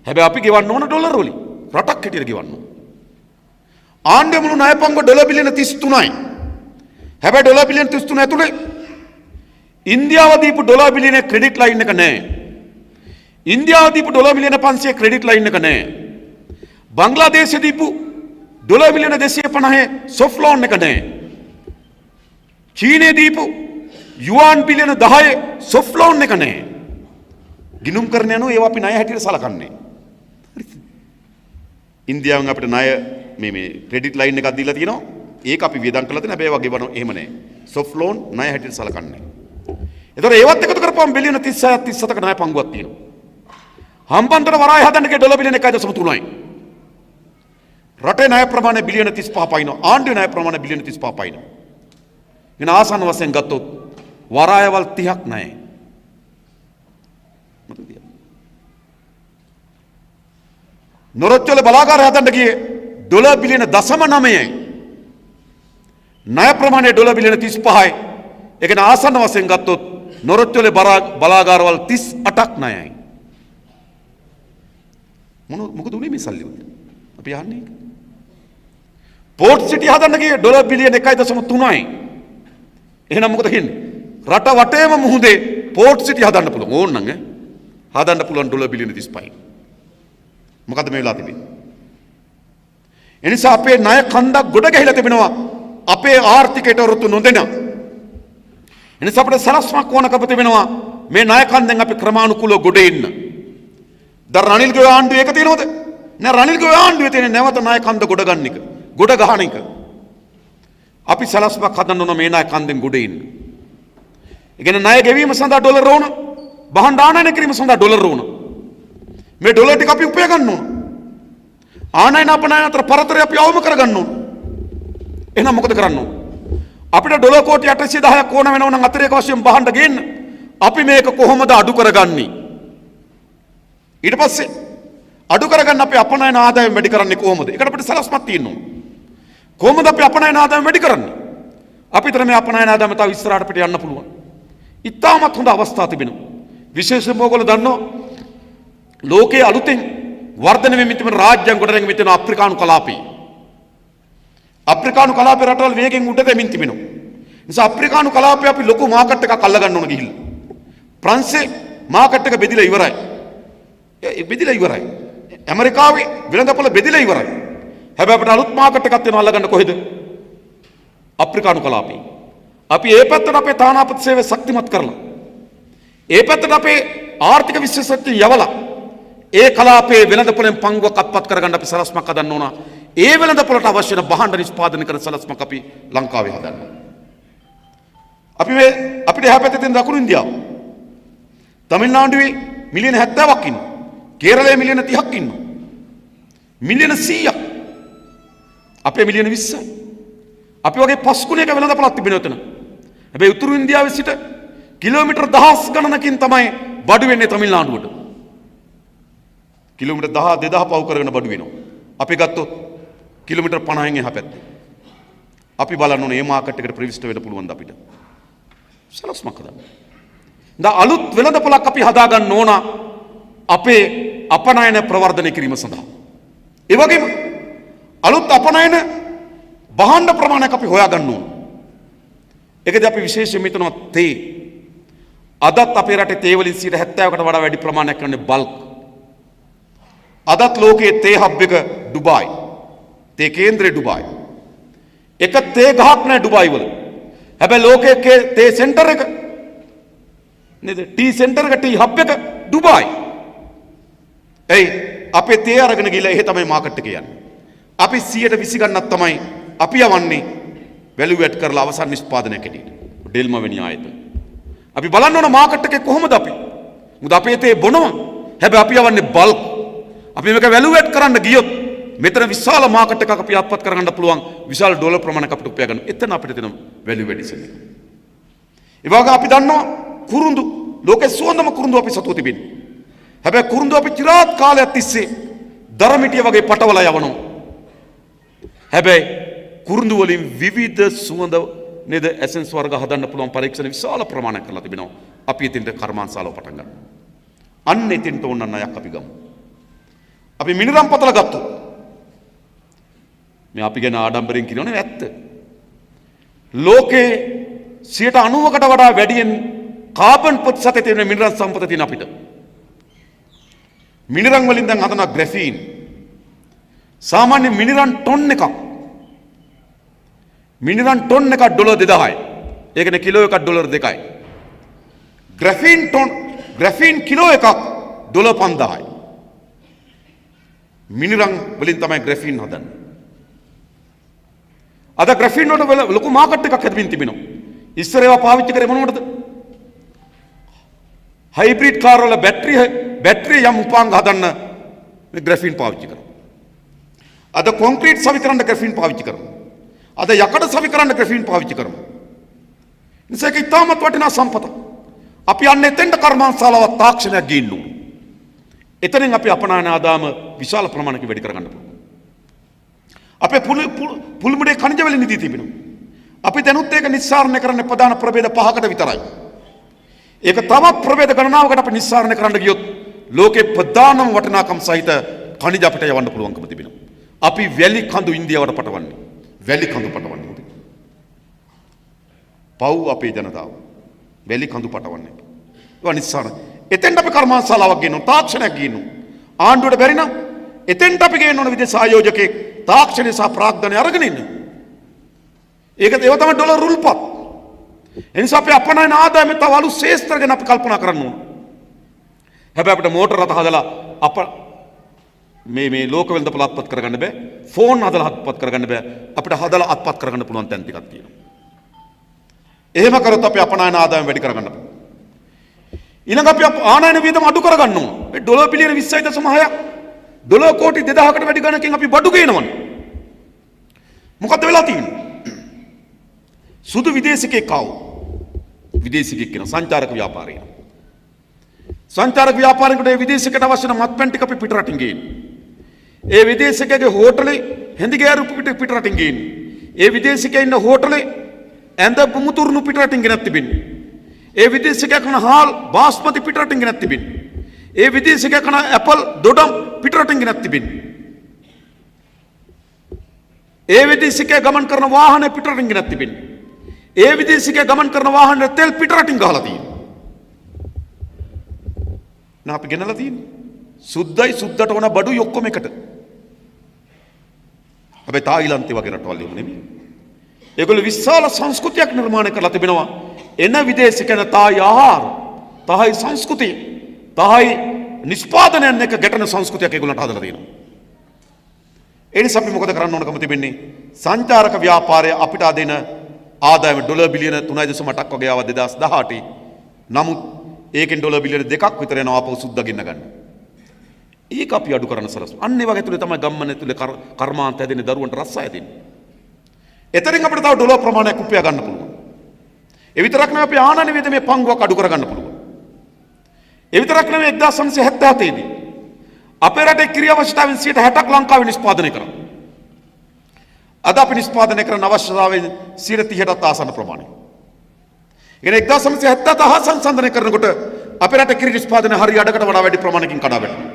Speaker 1: හැබැයි අපි ගෙවන්න ඕන ඩොලර් වලින්. රටක් හැටියට ගෙවන්න ඕන. ආණ්ඩුවේ මුළු ණය පංගුව ඩොලර් බිලියන 33යි. හැබැයි ඩොලර් බිලියන 33 ඇතුලේ ඉන්දියාව දීපු ඩොලර් බිලියන ක්‍රෙඩිට් ලයින් එක නැහැ. ඉන්දියාව දීපු ඩොලර් මිලියන 500 ක්‍රෙඩිට් ලයින් එක නැහැ. බංග්ලාදේශය දීපු ඩොලර් මිලියන 250 සොෆ්ට් ලෝන් එක නැහැ. චීනයේ දීපු යුවාන් බිලියන 10 soft loan එක නැහැ. ගිණුම් කරන යනවා ඒවා අපි ණය හැටියට සලකන්නේ. ඉන්දියාවෙන් අපිට ණය මේ ක්‍රෙඩිට් ලයින් එකක් දීලා තියෙනවා. ඒක අපි වියදම් කරලා තියෙන හැබැයි ඒවා ගෙවන එහෙම නැහැ. soft loan ණය හැටියට සලකන්නේ. ඒතකොට ඒවත් එකතු කරපුවම බිලියන 36ක් 37ක ණය පංගුවක් තියෙනවා. හම්බන්තොට වරාය හදන්න ගිය ඩොලර් බිලියන 1.3යි. රටේ ණය ප්‍රමාණය බිලියන 35 පයින්නවා. ආණ්ඩුවේ ණය ප්‍රමාණය බිලියන 35 පයින්නවා. ඉතින් ආසන්න වශයෙන් ගත්තොත් වරායවල් 30ක් ණයයි. නොරොච්චොල බලාගාරය හදන්න ගියේ ඩොලර් බිලියන 0.9යි. ණය ප්‍රමාණය ඩොලර් බිලියන 35යි. ඒ කියන්නේ ආසන්න වශයෙන් ගත්තොත් නොරොච්චොල බලාගාරවල් 38ක් ණයයි. මොකද උනේ මේ සල්ලි වලට? අපි යන්නේ. පෝට් සිටි හදන්න ගියේ ඩොලර් බිලියන 1.3යි. එහෙනම් මොකද කියන්නේ? රට වටේම මුහුදේ පෝට් සිටි හදන්න පුළුවන්. ඕනනම් හදන්න පුළුවන් ඩොලර් බිලියන 35යි. මොකද මේ වෙලා තිබෙන්නේ? එනිසා අපේ ණය කන්දක් ගොඩ ගැහිලා තිබෙනවා. අපේ ආර්ථිකයට වරුතු නොදෙන. එනිසා අපිට සලස්මක් ඕන කප තිබෙනවා. මේ ණය කන්දෙන් අපි ක්‍රමානුකූලව ගොඩ එන්න. දැන් රනිල්ගේ ආණ්ඩුව ඒක තියෙනවද? නෑ රනිල්ගේ ආණ්ඩුවේ තියෙන නැවත ණය කන්ද ගොඩ ගන්න එක. ගොඩ ගහන එක. අපි සලස්මක් හදන්න ඕන මේ ණය කන්දෙන් ගොඩ එන්න. ඒ කියන්නේ ණය ගෙවීම සඳහා ඩොලර් ඕන. බහන් ආනයන කිරීම සඳහා ඩොලර් ඕන. මේ ඩොලර් ටික අපි උපය ගන්න ඕන. ආනයන අපනයන අතර පරතරය අපි අවම කර ගන්න ඕන. එහෙනම් මොකද කරන්න ඕන? අපිට ඩොලර් කෝටි 810ක් ඕන වෙනවා නම් අතිරේක වශයෙන් බහන්න ගේන්න. අපි මේක කොහොමද අඩු කරගන්නේ? ඊට පස්සේ අඩු කරගන්න අපි අපනයන ආදායම වැඩි කරන්නේ කොහොමද? ඒකට අපිට සලස්මක් තියෙනවා. කොහොමද අපි අපනයන ආදායම වැඩි කරන්නේ? අපිට මේ අපනයන ආදායම තව ඉස්සරහට පිට යන්න පුළුවන්. ඉතාමත් හොඳ අවස්ථා තිබෙනවා. විශේෂයෙන්ම ඔයගොල්ලෝ දන්නවා ලෝකයේ අලුතෙන් වර්ධනය වෙමින් තිබෙන රාජ්‍යයන් ගොඩනැගෙමින් තිබෙන අප්‍රිකානු කලාපේ. අප්‍රිකානු කලාපේ රටවල් වේගෙන් උඩ දෙමින් තිබෙනවා. නිසා අප්‍රිකානු කලාපේ අපි ලොකු මාකට් එකක් අල්ල ගන්න ඕන ගිහිල්ලා. ප්‍රංශේ මාකට් එක බෙදිලා ඉවරයි. ඒ බෙදිලා ඉවරයි. ඇමරිකාවේ වෙළඳපොළ බෙදිලා ඉවරයි. හැබැයි අපිට අලුත් මාකට් එකක් තියෙනවා අල්ල ගන්න කොහෙද? අප්‍රිකානු කලාපේ. අපි ඒ පැත්තට අපේ තානාපති සේවය ශක්තිමත් කරලා ඒ පැත්තට අපේ ආර්ථික විශේෂඥ යවලා ඒ කලාපයේ වෙළඳපොළෙන් පංගුවක් අත්පත් කරගන්න අපි සලස්මක් හදන්න ඕන. ඒ වෙළඳපොළට අවශ්‍ය වෙන භාණ්ඩ නිෂ්පාදනය කරන සලස්මක් අපි ලංකාවේ හදන්න. අපි මේ අපිට එහා පැත්තේ තියෙන දකුණු ඉන්දියාව. තමිල්නාඩුවේ මිලියන 70ක් ඉන්නවා. කේරළයේ මිලියන 30ක් ඉන්නවා. මිලියන 100ක්. අපේ මිලියන 20යි. අපි වගේ 5 ගුණයක වෙළඳපොළක් තිබෙනවා එතන. හැබැයි උතුරු ඉන්දියාවේ සිට කිලෝමීටර් 1000 ගණනකින් තමයි බඩු වෙන්නේ තමිල්නාඩුවට. කිලෝමීටර් 1000 2000 පව් කරගෙන බඩු වෙනවා. අපි ගත්තොත් කිලෝමීටර් 50න් එහා පැත්තේ. අපි බලන්න ඕනේ මේ මාකට් එකට ප්‍රවිෂ්ඨ වෙන්න පුළුවන්ද අපිට? සලස්මක් හදන්න. දැන් අලුත් වෙළඳපොළක් අපි හදා ගන්න ඕන අපේ අපනයන ප්‍රවර්ධනය කිරීම සඳහා. ඒ වගේම අලුත් අපනයන භාණ්ඩ ප්‍රමාණයක් අපි හොයා ගන්න ඕන. ඒකදී අපි විශේෂයෙන් හිතනවා තේ. අදත් අපේ රටේ තේ වලින් 70%කට වඩා වැඩි ප්‍රමාණයක් කරන්නේ බල්ක්. අදත් ලෝකයේ තේ හබ් එක ඩුබායි. තේ කේන්ද්‍රය ඩුබායි. එක තේ ගහක් නැහැ ඩුබායි වල. හැබැයි ලෝකයේ තේ සෙන්ටර් එක නේද? ටී සෙන්ටර් එක ටී හබ් එක ඩුබායි. එයි අපේ තේ අරගෙන ගිහලා එහෙ තමයි මාකට් එක යන්නේ. අපි 120 ගන්නක් තමයි අපි යවන්නේ වැලියු ඇඩ් කරලා අවසන් නිෂ්පාදනය කෙරෙහිට. ඩෙල්ම වෙනි ආයතන. අපි බලන්න ඕන මාකට් එකේ කොහොමද අපි? මොකද අපේ තේ බොනවා. හැබැයි අපි යවන්නේ බල්ක්. අපි මේක වැලියු ඇඩ් කරන්න ගියොත් මෙතන විශාල මාකට් එකක් අපි අත්පත් කරගන්න පුළුවන්. විශාල ඩොලර් ප්‍රමාණයක් අපිට උපයා ගන්න. එතන අපිට තියෙන වැලියු ඇඩිෂන් එක. ඒ වගේ අපි දන්නවා කුරුඳු ලෝකේ සුවඳම කුරුඳු අපි සතුව තිබෙන්නේ. හැබැයි කුරුඳු අපි চিරාත් කාලයක් තිස්සේ දරමිටිය වගේ පටවලා යවනවා. හැබැයි කුරුඳු වලින් විවිධ සුවඳ නේද ඇසෙන්ස් වර්ග හදන්න පුළුවන් පරීක්ෂණ විශාල ප්‍රමාණයක් කරලා තිබෙනවා. අපි එතෙන්ට කර්මාන්තශාලාව පටන් ගන්නවා. අන්න එතෙන්ට ඕන ණයක් අපි ගමු. අපි මිනිරම් පතල ගත්තොත් මේ අපි ගැන ආඩම්බරෙන් කියනවනේ ඇත්ත. ලෝකේ 90%කට වඩා වැඩියෙන් කාබන් ප්‍රතිශතය තියෙන මිනිරම් සම්පත තියෙන අපිට. මිනිරම් වලින් දැන් හදන ග්‍රැෆීන් සාමාන්‍ය මිනිරම් ටොන් එකක් ඩොලර් 2000යි. ඒ කියන්නේ කිලෝ එකක් ඩොලර් 2යි. ග්‍රැෆීන් කිලෝ එකක් ඩොලර් 5000යි. මිනිරම් වලින් තමයි ග්‍රැෆීන් හදන්නේ. අද ග්‍රැෆීන් වල ලොකු මාකට් එකක් හැදෙමින් තිබෙනවා. ඉස්සර ඒවා පාවිච්චි කරේ මොනවටද? හයිබ්‍රිඩ් කාර් වල බැටරිය යම් උපාංග හදන්න මේ ග්‍රැෆීන් පාවිච්චි කරනවා. අද කොන්ක්‍රීට් සවි කරන්න ග්‍රැෆීන් පාවිච්චි කරනවා. අද යකඩ සවි කරන්න ග්‍රැෆීන් පාවිච්චි කරනවා. නිසා ඒක ඉතාමත් වටිනා සම්පතක්. අපි යන්නේ එතෙන්ට කර්මාන්තශාලාවක් තාක්ෂණයක් ගේන්න ඕන. එතනින් අපි අපනායන ආදායම විශාල ප්‍රමාණයක වැඩි කරගන්න පුළුවන්. අපේ පුල්මුඩේ ඛනිජ වල නිදි තිබෙනවා. අපි දැනුත් ඒක නිස්සාරණය කරන්නේ ප්‍රධාන ප්‍රභේද 5කට විතරයි. ඒක තවත් ප්‍රභේද ගණනාවකට අපි නිස්සාරණය කරන්න ගියොත් ලෝකේ ප්‍රධානම වටිනාකම් සහිත ඛනිජ අපිට යවන්න පුළුවන්කම තිබෙනවා. අපි වැලි කඳු ඉන්දියාවට පටවන්නේ. වැලි කඳු පටවන්නේ. පව් අපේ ජනතාව. වැලි කඳු පටවන්නේ. ඒවා නිස්සාරණ. එතෙන්ට අපි කර්මාන්තශාලාවක් ගේනවා, තාක්ෂණයක් ගේනවා. ආණ්ඩුවට බැරි නම් එතෙන්ට අපි ගේන්න ඕන විදේශ ආයෝජකයෙක් තාක්ෂණය සහ ප්‍රාග්ධනය අරගෙන ඉන්න. ඒක ඒව තමයි ඩොලර් රුල්පත්. එනිසා අපි අපනයන ආදායමේ තව අලුත් ශේෂ්ත්‍ර ගැන අපි කල්පනා කරන්න ඕන. හැබැයි අපිට මෝටර රථ හදලා මේ ලෝක වෙළඳපොළ අත්පත් කරගන්න බෑ. ෆෝන් හදලා අත්පත් කරගන්න බෑ. අපිට හදලා අත්පත් කරගන්න පුළුවන් තැන් ටිකක් තියෙනවා. එහෙම කරොත් අපි අපනයන ආදායම වැඩි කරගන්න පුළුවන්. ඊළඟ අපි ආනයන වියදම අඩු කරගන්න ඕන. මේ ඩොලර් බිලියන 20.6ක් ඩොලර් කෝටි 2000කට වැඩි ගණනකින් අපි බඩු ගේනවනේ. මොකද්ද වෙලා තියෙන්නේ? සුදු විදේශිකයෙක් ආව. විදේශිකයෙක් කියන සංචාරක ව්‍යාපාරය. සංචාරක ව්‍යාපාරිකයට ඒ විදේශිකයට අවශ්‍ය නම් මත්පැන් ටික අපි පිට රටින් ගේන්නේ. ඒ විදේශිකයාගේ හෝටලේ හැඳිගෑරු පිට රටින් ගේන්නේ. ඒ විදේශිකයා ඉන්න හෝටලේ ඇඳ මුතුරුණු පිට රටින් ගෙනත් තිබෙන්නේ. ඒ විදේශිකයා කන හාල් බාස්මති පිට රටින් ගෙනත් තිබෙන්නේ. ඒ විදේශිකයා කන ඇපල් දොඩම් පිට රටින් ගෙනත් තිබෙන්නේ. ඒ විදේශිකයා ගමන් කරන වාහන පිට රටින් ගෙනත් තිබෙන්නේ. ඒ විදේශිකයා ගමන් කරන වාහනේ තෙල් පිට රටින් ගහලා තියෙනවා. නා අපි ගෙනලා තියෙන්නේ. සුද්දයි සුද්දට වන බඩුයි ඔක්කොම එකට. හැබැයි තායිලන්තේ වගේ රටවල් එහෙම නෙමෙයි. ඒගොල්ලෝ විශාල සංස්කෘතියක් නිර්මාණය කරලා තිබෙනවා. එන විදේශිකයන් තායි ආහාර, තායි සංස්කෘතිය, තායි නිෂ්පාදනයන් එක ගැටෙන සංස්කෘතියක් ඒගොල්ලන්ට හදලා තියෙනවා. ඒ නිසා අපි මොකද කරන්න ඕනකම තිබෙන්නේ? සංචාරක ව්‍යාපාරය අපිට දෙන ආදායම ඩොලර් බිලියන 3.8ක් වගේ ආවා 2018. නමුත් ඒකෙන් ඩොලර් බිලියන 2ක් විතර යනවා අපව සුද්දා ගෙන්න ගන්න. ඒක අපි අඩු කරන්න සලස්වමු. අන්න ඒ වගේ තුලේ තමයි ගම්මන තුලේ කර්මාන්ත හැදෙන්නේ, දරුවන්ට රස්සාය දෙන්නේ. එතනින් අපිට තව ඩොලර් ප්‍රමාණයක් උපයා ගන්න පුළුවන්. ඒ විතරක් නෙවෙයි අපි ආනයන වියදමේ පංගුවක් අඩු කර ගන්න පුළුවන්. ඒ විතරක් නෙවෙයි 1977 දී අපේ රටේ ක්‍රියාවශ්‍යතාවෙන් 60ක් ලංකාවේ නිෂ්පාදනය කරා. අද අපි නිෂ්පාදනය කරන අවශ්‍යතාවයෙන් 30%ට ආසන්න ප්‍රමාණයක්. එන 1970 හා සංසන්දනය කරනකොට අපේ රට කිරි නිෂ්පාදනය හරිය අඩකට වඩා වැඩි ප්‍රමාණයකින් කඩා වැටෙනවා.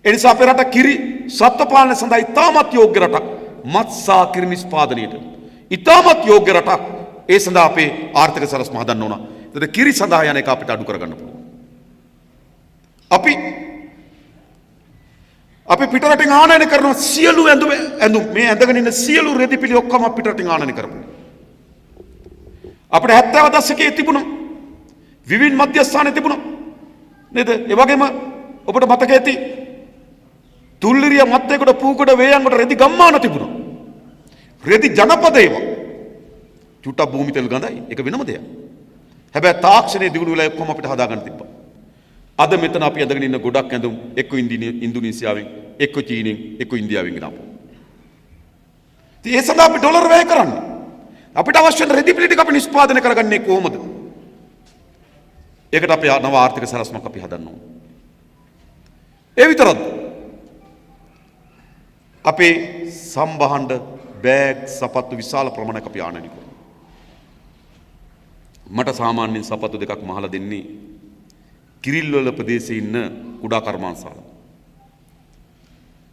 Speaker 1: ඒ නිසා අපේ රට කිරි සත්ත්ව පාලනය සඳහා ඉතාමත් යෝග්‍ය රටක්. මත්සා කිරි නිෂ්පාදනයට ඉතාමත් යෝග්‍ය රටක්. ඒ සඳහා අපේ ආර්ථික සලස්ම හදන්න ඕන. ඒතර කිරි සඳහා යන එක අපිට අඩු කරගන්න පුළුවන්. අපි පිට රටින් ආනයන කරන සියලු ඇඳුම් මේ ඇඳගෙන ඉන්න සියලු රෙදිපිලි ඔක්කොම පිට රටින් ආනයන කරමු. අපිට 70 දශකයේ තිබුණා විවිධ මධ්‍යස්ථානයේ තිබුණා නේද? ඒ වගේම ඔබට මතක ඇති තුල්ලිරිය මත්තේකට පූකට වේයන්කට රෙදි ගම්මාන තිබුණා. රෙදි ජනපදේව චුට්ටක් භූමි තෙල් ගඳයි. ඒක වෙනම දෙයක්. හැබැයි තාක්ෂණයේ දියුණු වෙලා ඔක්කොම අපිට හදාගන්න තිබ්බා. අද මෙතන අපි අදගෙන ඉන්න ගොඩක් ඇඳුම් එක්ක ඉන්දුනීසියාවෙන්, එක්ක චීනෙන්, එක්ක ඉන්දියාවෙන් ගෙනාපු. ඉතින් ඒ සඳහා අපි ඩොලර් වැය කරන්නේ. අපිට අවශ්‍ය වෙන රෙදි පිළි ටික අපි නිෂ්පාදනය කරගන්නේ කොහොමද? ඒකට අපි නව ආර්ථික සලස්මක් අපි හදන්න ඕන. ඒ විතරක්ද? අපේ සම්භාණ්ඩ බෑග් සපත්තු විශාල ප්‍රමාණයක් අපි ආනයනය කරනවා. මට සාමාන්‍යයෙන් සපත්තු දෙකක් මහලා දෙන්නේ කිරිල්වල ප්‍රදේශයේ ඉන්න කුඩා කර්මාන්තශාලා.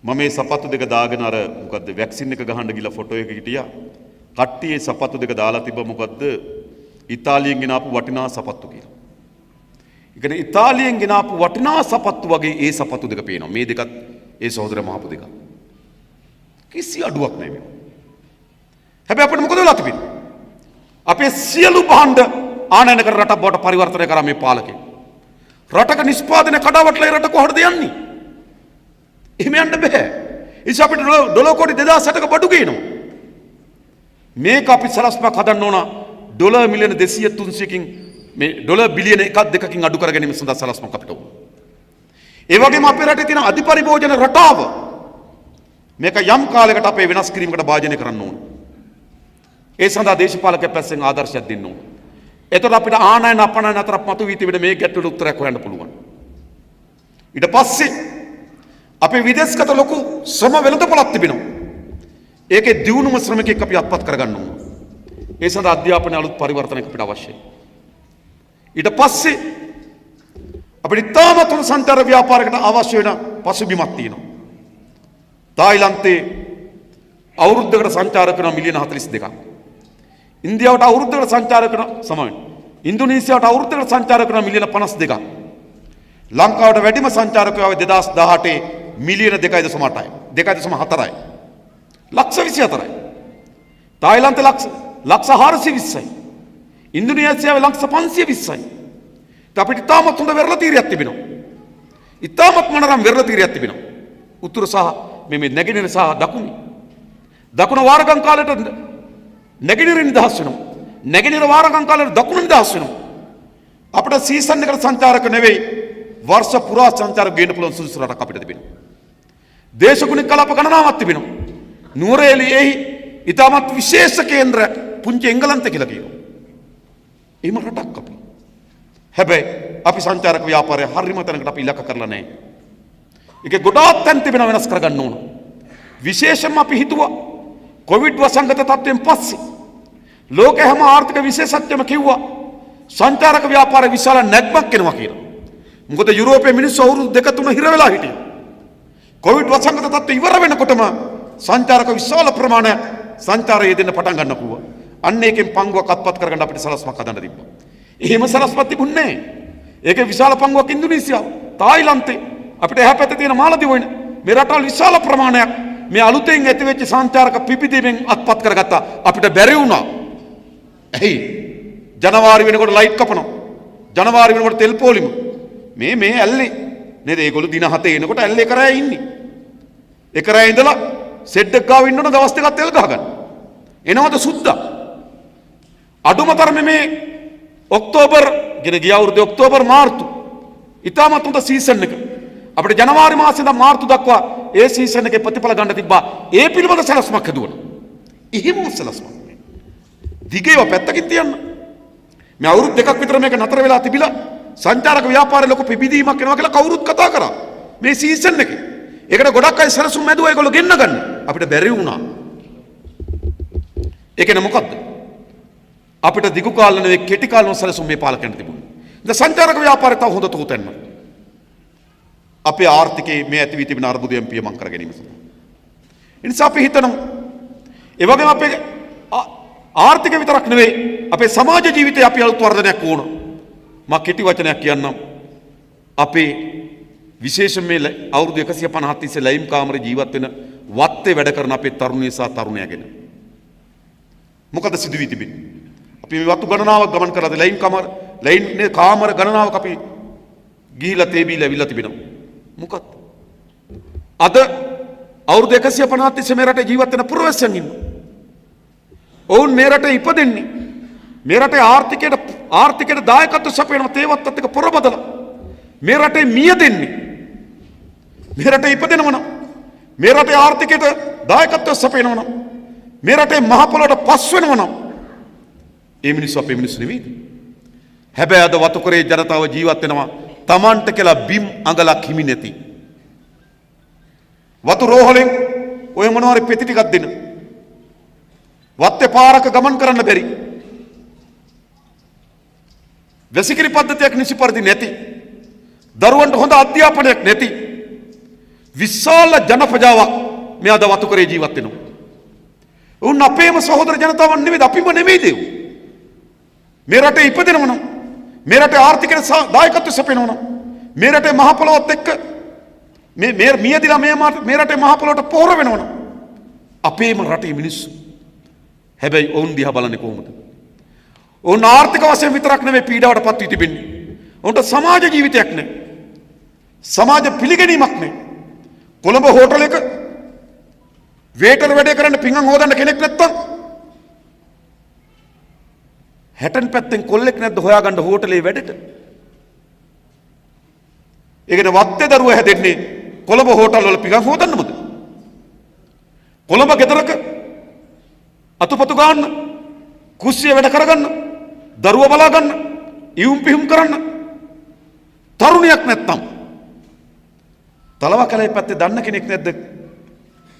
Speaker 1: මම මේ සපත්තු දෙක දාගෙන අර මොකද්ද වැක්සින් එක ගහන්න ගිහලා ෆොටෝ එක හිටියා. කට්ටියේ සපත්තු දෙක දාලා තිබ්බ මොකද්ද ඉතාලියෙන් ගෙනාපු වටිනා සපත්තු කියලා. ඒ කියන්නේ ඉතාලියෙන් ගෙනාපු වටිනා සපත්තු වගේ ඒ සපත්තු දෙක පේනවා. මේ දෙකත් ඒ සහෝදර මහපු දෙක. කිසි අඩුවක් නැහැ. හැබැයි අපිට මොකද වෙලා තිබෙන්නේ? අපේ සියලු භාණ්ඩ ආනයන කර රටක් බවට පරිවර්තනය කරා මේ පාලකයෝ. රටක නිෂ්පාදනය කඩාවැටලා රට කොහොමද යන්නේ? එහෙම යන්න බෑ. ඉතින් අපිට ඩොලර් කෝටි 2600ක බඩු ගේනවා. මේක අපි සලස්මක් හදන්න ඕන ඩොලර් මිලියන 200 300කින් මේ ඩොලර් බිලියන 1 2කින් අඩු කර ගැනීම සඳහා සලස්මක් අපිට ඕන. ඒ වගේම අපේ රටේ තියෙන අධිපරිභෝජන රටාව මේක යම් කාලයකට අපේ වෙනස් කිරීමකට භාජනය කරන්න ඕන. ඒ සඳහා දේශපාලකයන් පැත්තෙන් ආදර්ශයක් දෙන්න ඕන. එතකොට අපිට ආනයන අපනයන අතර මතුවී තිබෙන මේ ගැටලුවට උත්තරයක් හොයන්න පුළුවන්. ඊට පස්සේ අපේ විදේශගත ලොකු ශ්‍රම වෙළඳපොළක් තිබෙනවා. ඒකේ දියුණුම ශ්‍රමිකෙක් අපි අත්පත් කරගන්න ඕන. ඒ සඳහා අධ්‍යාපනයේ අලුත් පරිවර්තනයක් අපිට අවශ්‍යයි. ඊට පස්සේ අපිට තාමත් උණු සංචාර ව්‍යාපාරයකට අවශ්‍ය වෙන පසුබිමක් තියෙනවා. තායිලන්තේ අවුරුද්දකට සංචාරක වෙන මිලියන 42ක්. ඉන්දියාවට අවුරුද්දකට සංචාරක වෙන සමවෙන. ඉන්දුනීසියාවට අවුරුද්දකට සංචාරක වෙන මිලියන 52ක්. ලංකාවට වැඩිම සංචාරකයෝ 2018 මිලියන 2.8යි. 2.4යි. ලක්ෂ 24යි. තායිලන්තේ ලක්ෂ 420යි. ඉන්දුනීසියාවේ ලක්ෂ 520යි. අපිට ඉතාමත් හොඳ වෙරළ තීරයක් තිබෙනවා. ඉතාමත් මනරම් වෙරළ තීරයක් තිබෙනවා. උතුර සහ මේ නැගෙනහිර සහ දකුණ වාරගම් කාලයට නැගෙනහිරින් නිදහස් වෙනවා. නැගෙනහිර වාරගම් කාලයට දකුණ නිදහස් වෙනවා. අපිට සීසන් එකට සංචාරක නෙවෙයි වර්ෂ පුරා සංචාරක ගේන්න පුළුවන් සුදුසු රටක් අපිට තිබෙනවා. දේශගුණික කලාප ගණනාවක් තිබෙනවා. නුවරඑළියෙහි ඉතාමත් විශේෂ කේන්ද්‍ර පුංචි එංගලන්තය කියලා කියනවා. එහෙම රටක් අපි. හැබැයි අපි සංචාරක ව්‍යාපාරය හරිම තැනකට අපි ඉලක්ක කරලා නැහැ. ඒකේ ගොඩාක් තැන් තිබෙන වෙනස් කරගන්න ඕන. විශේෂයෙන්ම අපි හිතුවා කොවිඩ් වසංගත තත්ත්වයෙන් පස්සේ ලෝක හැම ආර්ථික විශේෂඥයම කිව්වා සංචාරක ව්‍යාපාරය විශාල නැග්මක් එනවා කියලා. මොකද යුරෝපයේ මිනිස්සු අවුරුදු 2-3 හිර වෙලා හිටියා. කොවිඩ් වසංගත තත්ත්වය ඉවර වෙනකොටම සංචාරක විශාල ප්‍රමාණයක් සංචාරයේ දෙන්න පටන් ගන්න කිව්වා. අන්න ඒකෙන් පංගුවක් අත්පත් කරගන්න අපිට සලස්මක් හදන්න තිබ්බා. එහෙම සලස්මක් තිබුණේ නැහැ. ඒකේ විශාල පංගුවක් ඉන්දුනීසියාව, තායිලන්තේ, අපිට එහා පැත්තේ තියෙන මාලදිව වෙන මේ රටවල් විශාල ප්‍රමාණයක් මේ අලුතෙන් ඇතිවෙච්ච සංචාරක පිපිදීමෙන් අත්පත් කරගත්තා. අපිට බැරි වුණා. ඇයි? ජනවාරි වෙනකොට ලයිට් කපනවා. ජනවාරි වෙනකොට තෙල් පොලිම. මේ ඇල්ලේ නේද? ඒගොල්ලෝ දින 7 එනකොට ඇල්ලේ කරා ඉන්නේ. ඒ කරා ඉඳලා සෙට් එක ගාව ඉන්නොත් දවස් දෙකක් තෙල් ගහගන්න. එනවද සුද්දා? අඩුම තරමේ මේ ඔක්තෝබර් ගෙන ගිය අවුරුද්දේ ඔක්තෝබර් මාර්තු ඉතාමත් හොඳ සීසන් එක. අපිට ජනවාරි මාසේ ඉඳන් මාර්තු දක්වා ඒ සීසන් එකේ ප්‍රතිඵල ගන්න තිබ්බා. ඒ පිළිබඳ සැලැස්මක් හදුවනවා. එහෙම සැලැස්මක්. දිගේව පැත්තකින් තියන්න. මේ අවුරුදු දෙකක් විතර මේක නතර වෙලා තිබිලා සංචාරක ව්‍යාපාරේ ලොකු පිබිදීමක් එනවා කියලා කවුරුත් කතා කරා. මේ සීසන් එකේ. ඒකට ගොඩක් අය සැලසුම් ඇදුවා ඒගොල්ලෝ ගෙන්න ගන්න. අපිට බැරි වුණා. ඒකනේ මොකද්ද? අපිට දිගු කාල නෙවෙයි කෙටි කාලන සැලසුම් මේ පාලකයන්ට තිබුණා. දැන් සංචාරක ව්‍යාපාරය තව හොඳ තෝතැන්න. අපේ ආර්ථිකයේ මේ ඇති වී තිබෙන අර්බුදයන් පියමන් කර ගැනීම සඳහා. ඒ නිසා අපි හිතනවා ඒ වගේම අපේ ආර්ථික විතරක් නෙවෙයි අපේ සමාජ ජීවිතයේ අපි අලුත් වර්ධනයක් ඕන. මා කෙටි වචනයක් කියන්නම්. අපේ විශේෂයෙන් මේ අවුරුදු 150 තිස්සේ ලයිම් කාමරේ ජීවත් වෙන වත්තේ වැඩ කරන අපේ තරුණිය සහ තරුණයා ගැන. මොකද සිදු වී තිබෙන්නේ? අපි මේ වතු ගණනාවක් ගමන් කරලාද ලයිම් කාමර ගණනාවක් අපි ගිහිලා තේබීලා ඇවිල්ලා තිබෙනවා. මොකක්ද? අද අවුරුදු 150 තිස්සේ මේ රටේ ජීවත් වෙන පුරවැසියන් ඉන්නවා. ඔවුන් මේ රටේ ඉපදෙන්නේ මේ රටේ ආර්ථිකයට දායකත්ව සපයන තේවත්තත් එක්ක පොරබදලා මේ රටේ මිය දෙන්නේ මේ රටේ ඉපදෙනව නම් මේ රටේ ආර්ථිකයට දායකත්ව සපයනව නම් මේ රටේ මහ පොළොවට පස් වෙනව නම් ඒ මිනිස්සු අපේ මිනිස්සු නෙවෙයිද? හැබැයි අද වතුකරේ ජනතාව ජීවත් වෙනවා Tamanට කියලා බිම් අඟලක් හිමි නැති. වතු රෝහලෙන් ඔය මොනවාරි පෙති ටිකක් දෙන්න. වත්තේ පාරක ගමන් කරන්න බැරි. වැසිකිලි පද්ධතියක් නිසි පරිදි නැති. දරුවන්ට හොඳ අධ්‍යාපනයක් නැති. විශාල ජනපජාවක් මේ අද වතුකරේ ජීවත් වෙනවා. උන් අපේම සහෝදර ජනතාවන් නෙවෙයිද? අපිම නෙවෙයිද? මේ රටේ ඉපදෙනව නම් මේ රටේ ආර්ථිකයට දායකත්ව සපයනවා නම් මේ රටේ මහ පොළොවත් එක්ක මේ මියදිලා මේ රටේ මහ පොළොවට පොහොර වෙනවා නම් අපේම රටේ මිනිස්සු. හැබැයි ඔවුන් දිහා බලන්නේ කොහොමද? ඔවුන් ආර්ථික වශයෙන් විතරක් නෙවෙයි පීඩාවට පත් වී තිබෙන්නේ. ඔවුන්ට සමාජ ජීවිතයක් නැහැ. සමාජ පිළිගැනීමක් නැහැ. කොළඹ හෝටලයක වේටර් වැඩේ කරන්න පිඟන් හොදන්න කෙනෙක් නැත්තම් 60 පැත්තෙන් කොල්ලෙක් නැද්ද හොයාගන්න හෝටලේ වැඩට? ඒකනේ වත්තේ දරුව හැදෙන්නේ කොළඹ හෝටල් වල පිඟන් හොදන්නමද? කොළඹ ගෙදරක අතුපතු ගන්න, කුස්සිය වැඩ කරගන්න, දරුව බලා ගන්න, ඉවුම් පිහුම් කරන්න තරුණියක් නැත්තම් තලවකලේ පැත්තේ දන්න කෙනෙක් නැද්ද?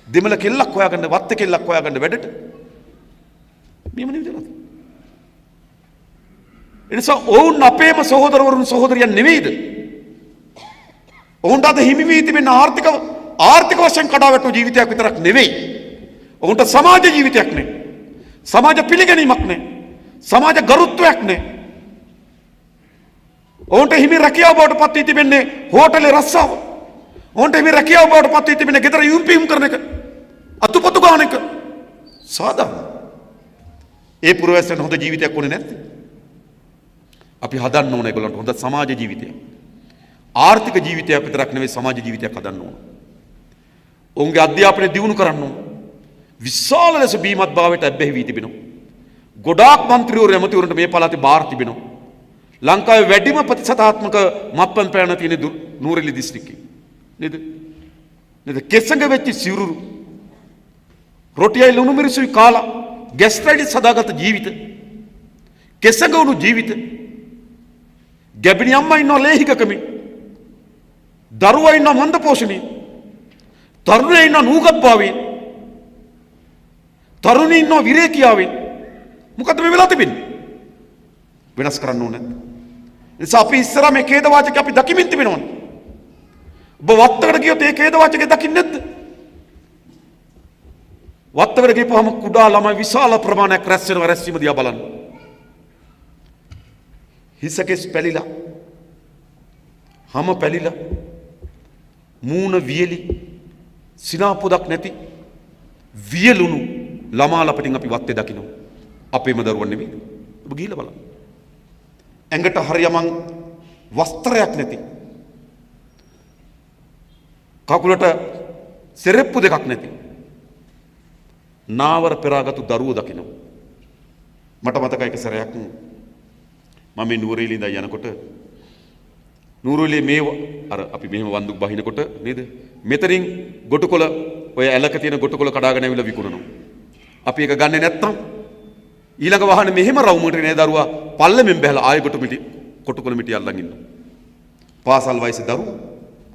Speaker 1: දෙමළ කෙල්ලක් හොයාගන්න, වත්තේ කෙල්ලක් හොයාගන්න වැඩට? මෙහෙමනේ විදිහට. එනිසා ඔවුන් අපේම සහෝදරවරුන් සහෝදරියන් නෙවෙයිද? ඔවුන්ට අද හිමි වී තිබෙන ආර්ථික වශයෙන් කඩාවැටු ජීවිතයක් විතරක් නෙවෙයි. ඔවුන්ට සමාජ ජීවිතයක් නැහැ. සමාජ පිළිගැනීමක් නැහැ. සමාජ ගරුත්වයක් නැහැ. ඔවුන්ට හිමි රැකියාව බවට පත් වී තිබෙන්නේ හෝටලේ රස්සාව. ඔවුන්ට හිමි රැකියාව බවට පත් වී තිබෙන්නේ ගෙදර යුම්පියුම් කරන එක, අතුපතු ගාන එක. සාධාරණ. ඒ පුරවැසියන් හොඳ ජීවිතයක් ඕනේ නැත්තේ. අපි හදන්න ඕන ඒගොල්ලන්ට හොඳ සමාජ ජීවිතයක්. ආර්ථික ජීවිතයක් විතරක් නෙවෙයි සමාජ ජීවිතයක් හදන්න ඕන. ඔවුන්ගේ අධ්‍යාපනය දියුණු කරන්න ඕන. විශාල ලෙස බීමත් භාවයට ඇබ්බැහි වී තිබෙනවා. ගොඩාක් මන්ත්‍රීවරු ඇමතිවරුන්ට මේ පළාතේ බාර තිබෙනවා. ලංකාවේ වැඩිම ප්‍රතිශතාත්මක මත්පැන් පෑන තියෙන නූරෙලි දිස්ත්‍රික්කේ. නේද? කෙසඟ වෙච්ච සිරුරු රොටියයි ලුණු මිරිසුයි කාලා ગેස්ට්‍රයිටිස් හදාගත්ත ජීවිත. කෙසඟ වුණු ජීවිත. ගැබිණි අම්මා ඉන්නවා ලේහිකකමේ. දරුවා ඉන්නවා මන්ද පෝෂණේ. තරුණයා ඉන්නවා නූගත් භාවයේ. තරුණී ඉන්නවා විරේකියාවේ. මොකද්ද මේ වෙලා තිබෙන්නේ? වෙනස් කරන්න ඕනේ. නිසා අපි ඉස්සරහා මේ ඛේද වාචක අපි දකිමින් තිබෙනවනේ. ඔබ වත්තකට ගියොත් ඒ ඛේද වාචකේ දකින්නේ නැද්ද? වත්තකට ගිහපුවම කුඩා ළමයි විශාල ප්‍රමාණයක් රැස් වෙනවා. රැස්වීම දිහා බලන්න. හිසකෙස් පැලිලා, හම පැලිලා, මූණ වියලි, සිනාපොදක් නැති වියලුණු ළමා ලපටින් අපි වත්තේ දකිනවා. අපේම දරුවන් නෙවෙයි. ඔබ ගිහිල්ලා බලන්න. ඇඟට හරියමං වස්ත්‍රයක් නැති, කකුලට සෙරෙප්පු දෙකක් නැති නාවර පෙරාගත්තු දරුවෝ දකිනවා. මට මතකයි එක සැරයක් මම මේ නුවරඑළිය ඉඳන් යනකොට නුවරඑළිය මේ අර අපි මෙහෙම වන්දුක් බහිනකොට නේද? මෙතනින් ගොටුකොළ ඔය ඇලක තියෙන ගොටුකොළ කඩාගෙන ඇවිල්ලා විකුණනවා. අපි ඒක ගන්නෙ නැත්තම් ඊළඟ වාහනේ මෙහෙම රවුමකට නේ දරුවා පල්ලෙමින් බැලලා ආයෙ කොටුකොළ මිටි අල්ලන් ඉන්නවා. පාසල් වයසේ දරුවෝ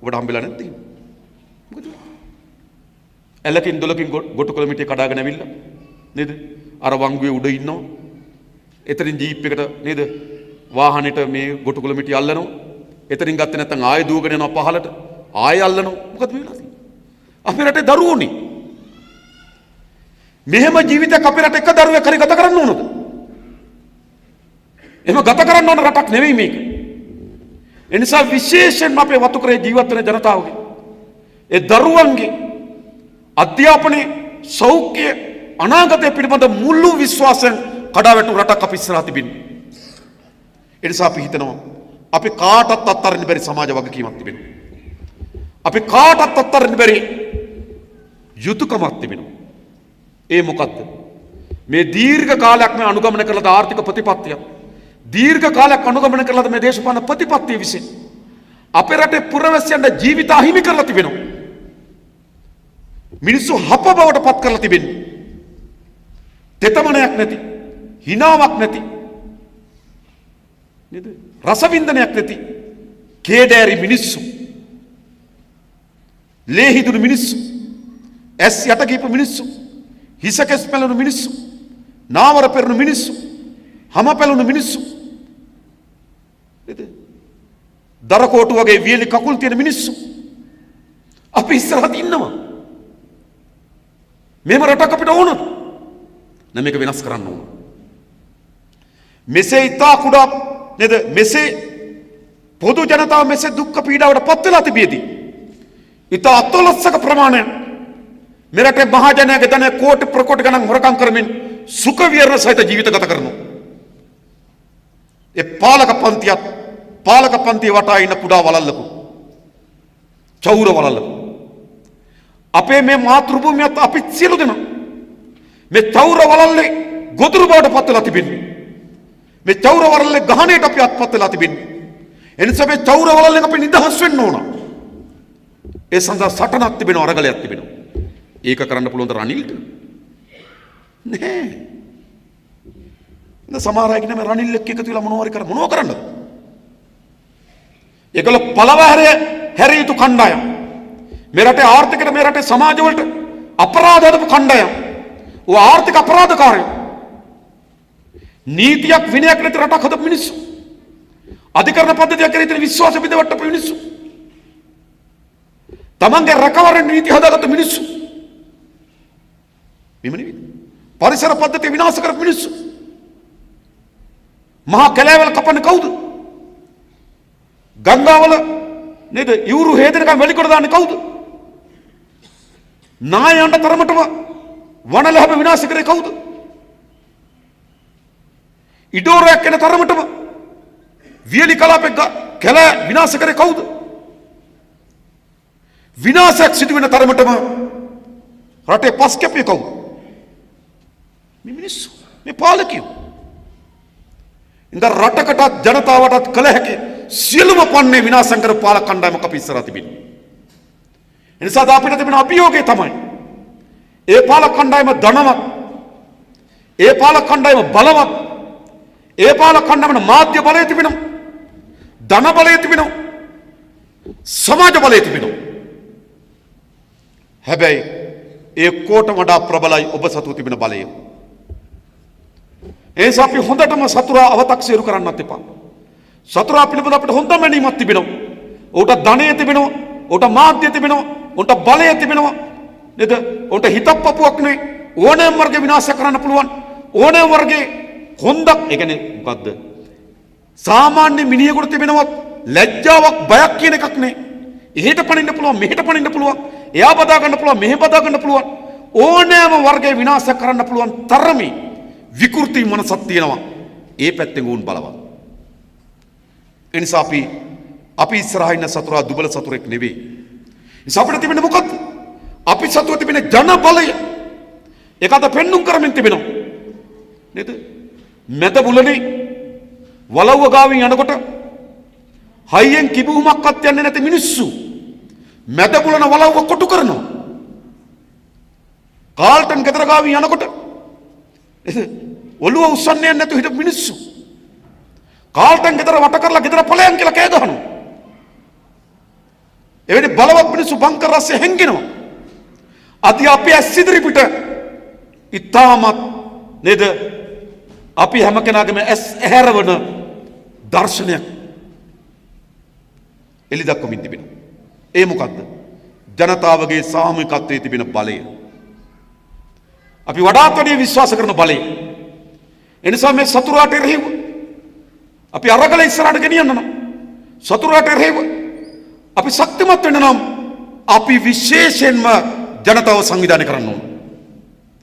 Speaker 1: ඔබට හම්බෙලා නැත්තේ? මොකද? ඇලකින් දොලකින් ගොටුකොළ මිටි කඩාගෙන ඇවිල්ලා නේද? අර වංගුවේ උඩ ඉන්නවා. එතනින් ජීප් එකට නේද? වාහනෙට මේ ගොටුකොළ මිටි අල්ලනවා. එතනින් ගත්තේ නැත්නම් ආයෙ දුවගෙන යනවා පහලට. ආයෙ අල්ලනවා. මොකද වෙලා තියෙන්නේ? අපේ රටේ දරුවෝනේ. මෙහෙම ජීවිතයක් අපේ රට එක දරුවෙක් හරි ගත කරන්න ඕනද? එහෙම ගත කරන්න ඕන රටක් නෙවෙයි මේක. ඒ නිසා විශේෂයෙන්ම අපේ වතුකරේ ජීවත් වෙන ජනතාවගේ ඒ දරුවන්ගේ අධ්‍යාපනයේ සෞඛ්‍ය අනාගතය පිළිබඳ මුළු විශ්වාසයෙන් කඩාවැටු රටක් අපි ඉස්සරහ තිබෙනවා. ඒ නිසා අපි හිතනවා අපි කාටවත් අත්හරින්න බැරි සමාජ වගකීමක් තිබෙනවා. අපි කාටවත් අත්හරින්න බැරි යුතුයකමක් තිබෙනවා. ඒ මොකද්ද? මේ දීර්ඝ කාලයක් මේ අනුගමනය කළද ආර්ථික ප්‍රතිපත්තිය. දීර්ඝ කාලයක් අනුගමනය කළද මේ දේශපාලන ප්‍රතිපත්තිය විසින් අපේ රටේ පුරවැසියන්ට ජීවිත අහිමි කරලා තිබෙනවා. මිනිස්සු හප බවට පත් කරලා තිබෙනවා. තෙතමනයක් නැති, හිනාවක් නැති, නේද? රසවින්දනයක් නැති කේඩෑරි මිනිස්සු. ලේහිදුණු මිනිස්සු. ඇස් යට ගිහපු මිනිස්සු. හිසකෙස් පැලුණු මිනිස්සු, නාවර පෙරුණු මිනිස්සු, හම පැලුණු මිනිස්සු, නේද? දරකෝටු වගේ වියලි කකුල් තියෙන මිනිස්සු අපි ඉස්සරහට ඉන්නවා. මේම රටක් අපිට ඕනද? නම් මේක වෙනස් කරන්න ඕන. මෙසේ ඉතා කුඩා නේද? මෙසේ පොදු ජනතාව මෙසේ දුක්ඛ පීඩාවට පත් වෙලා තිබියදී ඉතා අතොලස්සක ප්‍රමාණයක් මෙරටේ මහජනයාගේ ධනය කෝටි ප්‍රකෝටි ගණන් හොරකම් කරමින් සුඛ විහරණ සහිත ජීවිත ගත කරනවා. ඒ පාලක පන්තිය වටා ඉන්න කුඩා වලල්ලකු චෞර වලල්ලකු අපේ මේ මාතෘ භූමියත් අපි සියලු දෙනා මේ චෞර වලල්ලේ ගොදුරු බවට පත් වෙලා තිබෙන්නේ. මේ චෞර වලල්ලේ ගහණයට අපි අත්පත් වෙලා තිබෙන්නේ. එනිසා මේ චෞර වලල්ලෙන් අපි නිදහස් වෙන්න ඕන. ඒ සඳහා සටනක් තිබෙනවා, අරගලයක් තිබෙනවා. ඒක කරන්න පුළුවන් ද රනිල්ට? නෑ. සමහර අය කියන රනිල් එක්ක එකතු වෙලා මොනව කරන්නද? ඒගොල්ලෝ පළවහැර යුතු කණ්ඩායම්. මේ රටේ ආර්ථිකයට, මේ රටේ සමාජ වලට අපරාධ හදපු කණ්ඩායම්. ඔය ආර්ථික අපරාධකාරයෝ. නීතියක් විනයක් නැති රටක් හදපු මිනිස්සු. අධිකරණ පද්ධතියක් කරේ ඉතින් විශ්වාස බිඳවට්ටපු මිනිස්සු. තමන්ගේ රැකවරණ නීති හදාගත්ත මිනිස්සු. මෙහෙම නෙවෙයි. පරිසර පද්ධතිය විනාශ කරපු මිනිස්සු. මහා කැලෑවල කපන්නේ කවුද? ගංගාවල නේද ඉවුරු හේදෙනකම් වෙලිකොට දාන්නේ කවුද? නායයන්ට තරමටම වනලැබ විනාශ කරේ කවුද? ඉඩෝරයක් වෙන තරමටම වියලි කලාපේ කැලෑ විනාශ කරේ කවුද? විනාශයක් සිදු වෙන තරමටම රටේ පස් කැපිය කවුද? මේ මිනිස්සු, මේ පාලකයෝ. ඉතින් රටකටත් ජනතාවටත් කළ හැකි සියලුම පන්නේ විනාශ කර පාලක කණ්ඩායමක් අපි ඉස්සරහ තිබෙනවා. එනිසා අපිට තිබෙන අභියෝගය තමයි ඒ පාලක කණ්ඩායම ධනවත්, ඒ පාලක කණ්ඩායම බලවත්, ඒ පාලක කණ්ඩායමට මාධ්‍ය බලය තිබෙනවා, ධන බලය තිබෙනවා, සමාජ බලය තිබෙනවා. හැබැයි ඒ කොට වඩා ප්‍රබලයි ඔබ සතු තිබෙන බලය. ඒස අපි හොඳටම සතුරා අව탁සිරු කරන්නත් එපා. සතුරා පිළිබඳ අපිට හොඳ මැනීමක් තිබෙනවා. ඌට ධනය තිබෙනවා, ඌට මාධ්‍ය තිබෙනවා, ඌට බලය තිබෙනවා. නේද? ඌට හිතප්පපුවක් නේ ඕනෑම වර්ගේ විනාශ කරන්න පුළුවන්. ඕනෑම වර්ගේ හොඳක්, ඒ කියන්නේ මොකද්ද? සාමාන්‍ය මිනිහෙකුට තිබෙනවත් ලැජ්ජාවක්, බයක් කියන එකක් නේ. එහෙට පනින්න පුළුවන්, මෙහෙට පනින්න පුළුවන්. එයා බදා ගන්න පුළුවන්, මෙහෙ බදා ගන්න පුළුවන්. ඕනෑම වර්ගේ විනාශ කරන්න පුළුවන් තරමේ විකෘති මනසක් තියෙනවා. ඒ පැත්තෙන් වුන් බලවත්. එනිසා අපි ඉස්සරහා ඉන්න සතුරා දුබල සතුරෙක් නෙවෙයි. ඉතින් අපිට තිබෙන්නේ මොකක්ද? අපි සතුව තිබෙන ජන බලය. ඒක අද පෙන්눔 කරමින් තිබෙනවා. නේද? මැද බුලනේ වලව්ව ගාවින් යනකොට හයියෙන් කිඹුමක්වත් යන්නේ නැති මිනිස්සු මැද බුලන වලව්ව කොටු කරනවා. කාල්ටන් ගෙදර ගාවින් යනකොට ඔළුව උස්සන්නේ නැතුව හිටපු මිනිස්සු කාල්ටන් ගෙදර වට කරලා ගෙදර ඵලයන් කියලා කෑ ගහනවා. එවැනි බලවත් මිනිස්සු බංකර් රස්සේ හැංගෙනවා. අද අපි ඇස් ඉදිරි පිට ඉතාමත් නේද අපි හැම කෙනාගේම ඇස් ඇහැරවන දර්ශනයක් එලි දක්වමින් තිබෙනවා. ඒ මොකද්ද? ජනතාවගේ සාමූහිකත්වයේ තිබෙන බලය. අපි වඩාත් වැඩි විශ්වාස කරන බලය. එනිසා මේ සතුරාට එරෙහිව අපි අරගල ඉස්සරහට ගෙනියන්න නම්, සතුරාට එරෙහිව අපි ශක්තිමත් වෙන්න නම් අපි විශේෂයෙන්ම ජනතාව සංවිධානය කරන්න ඕන.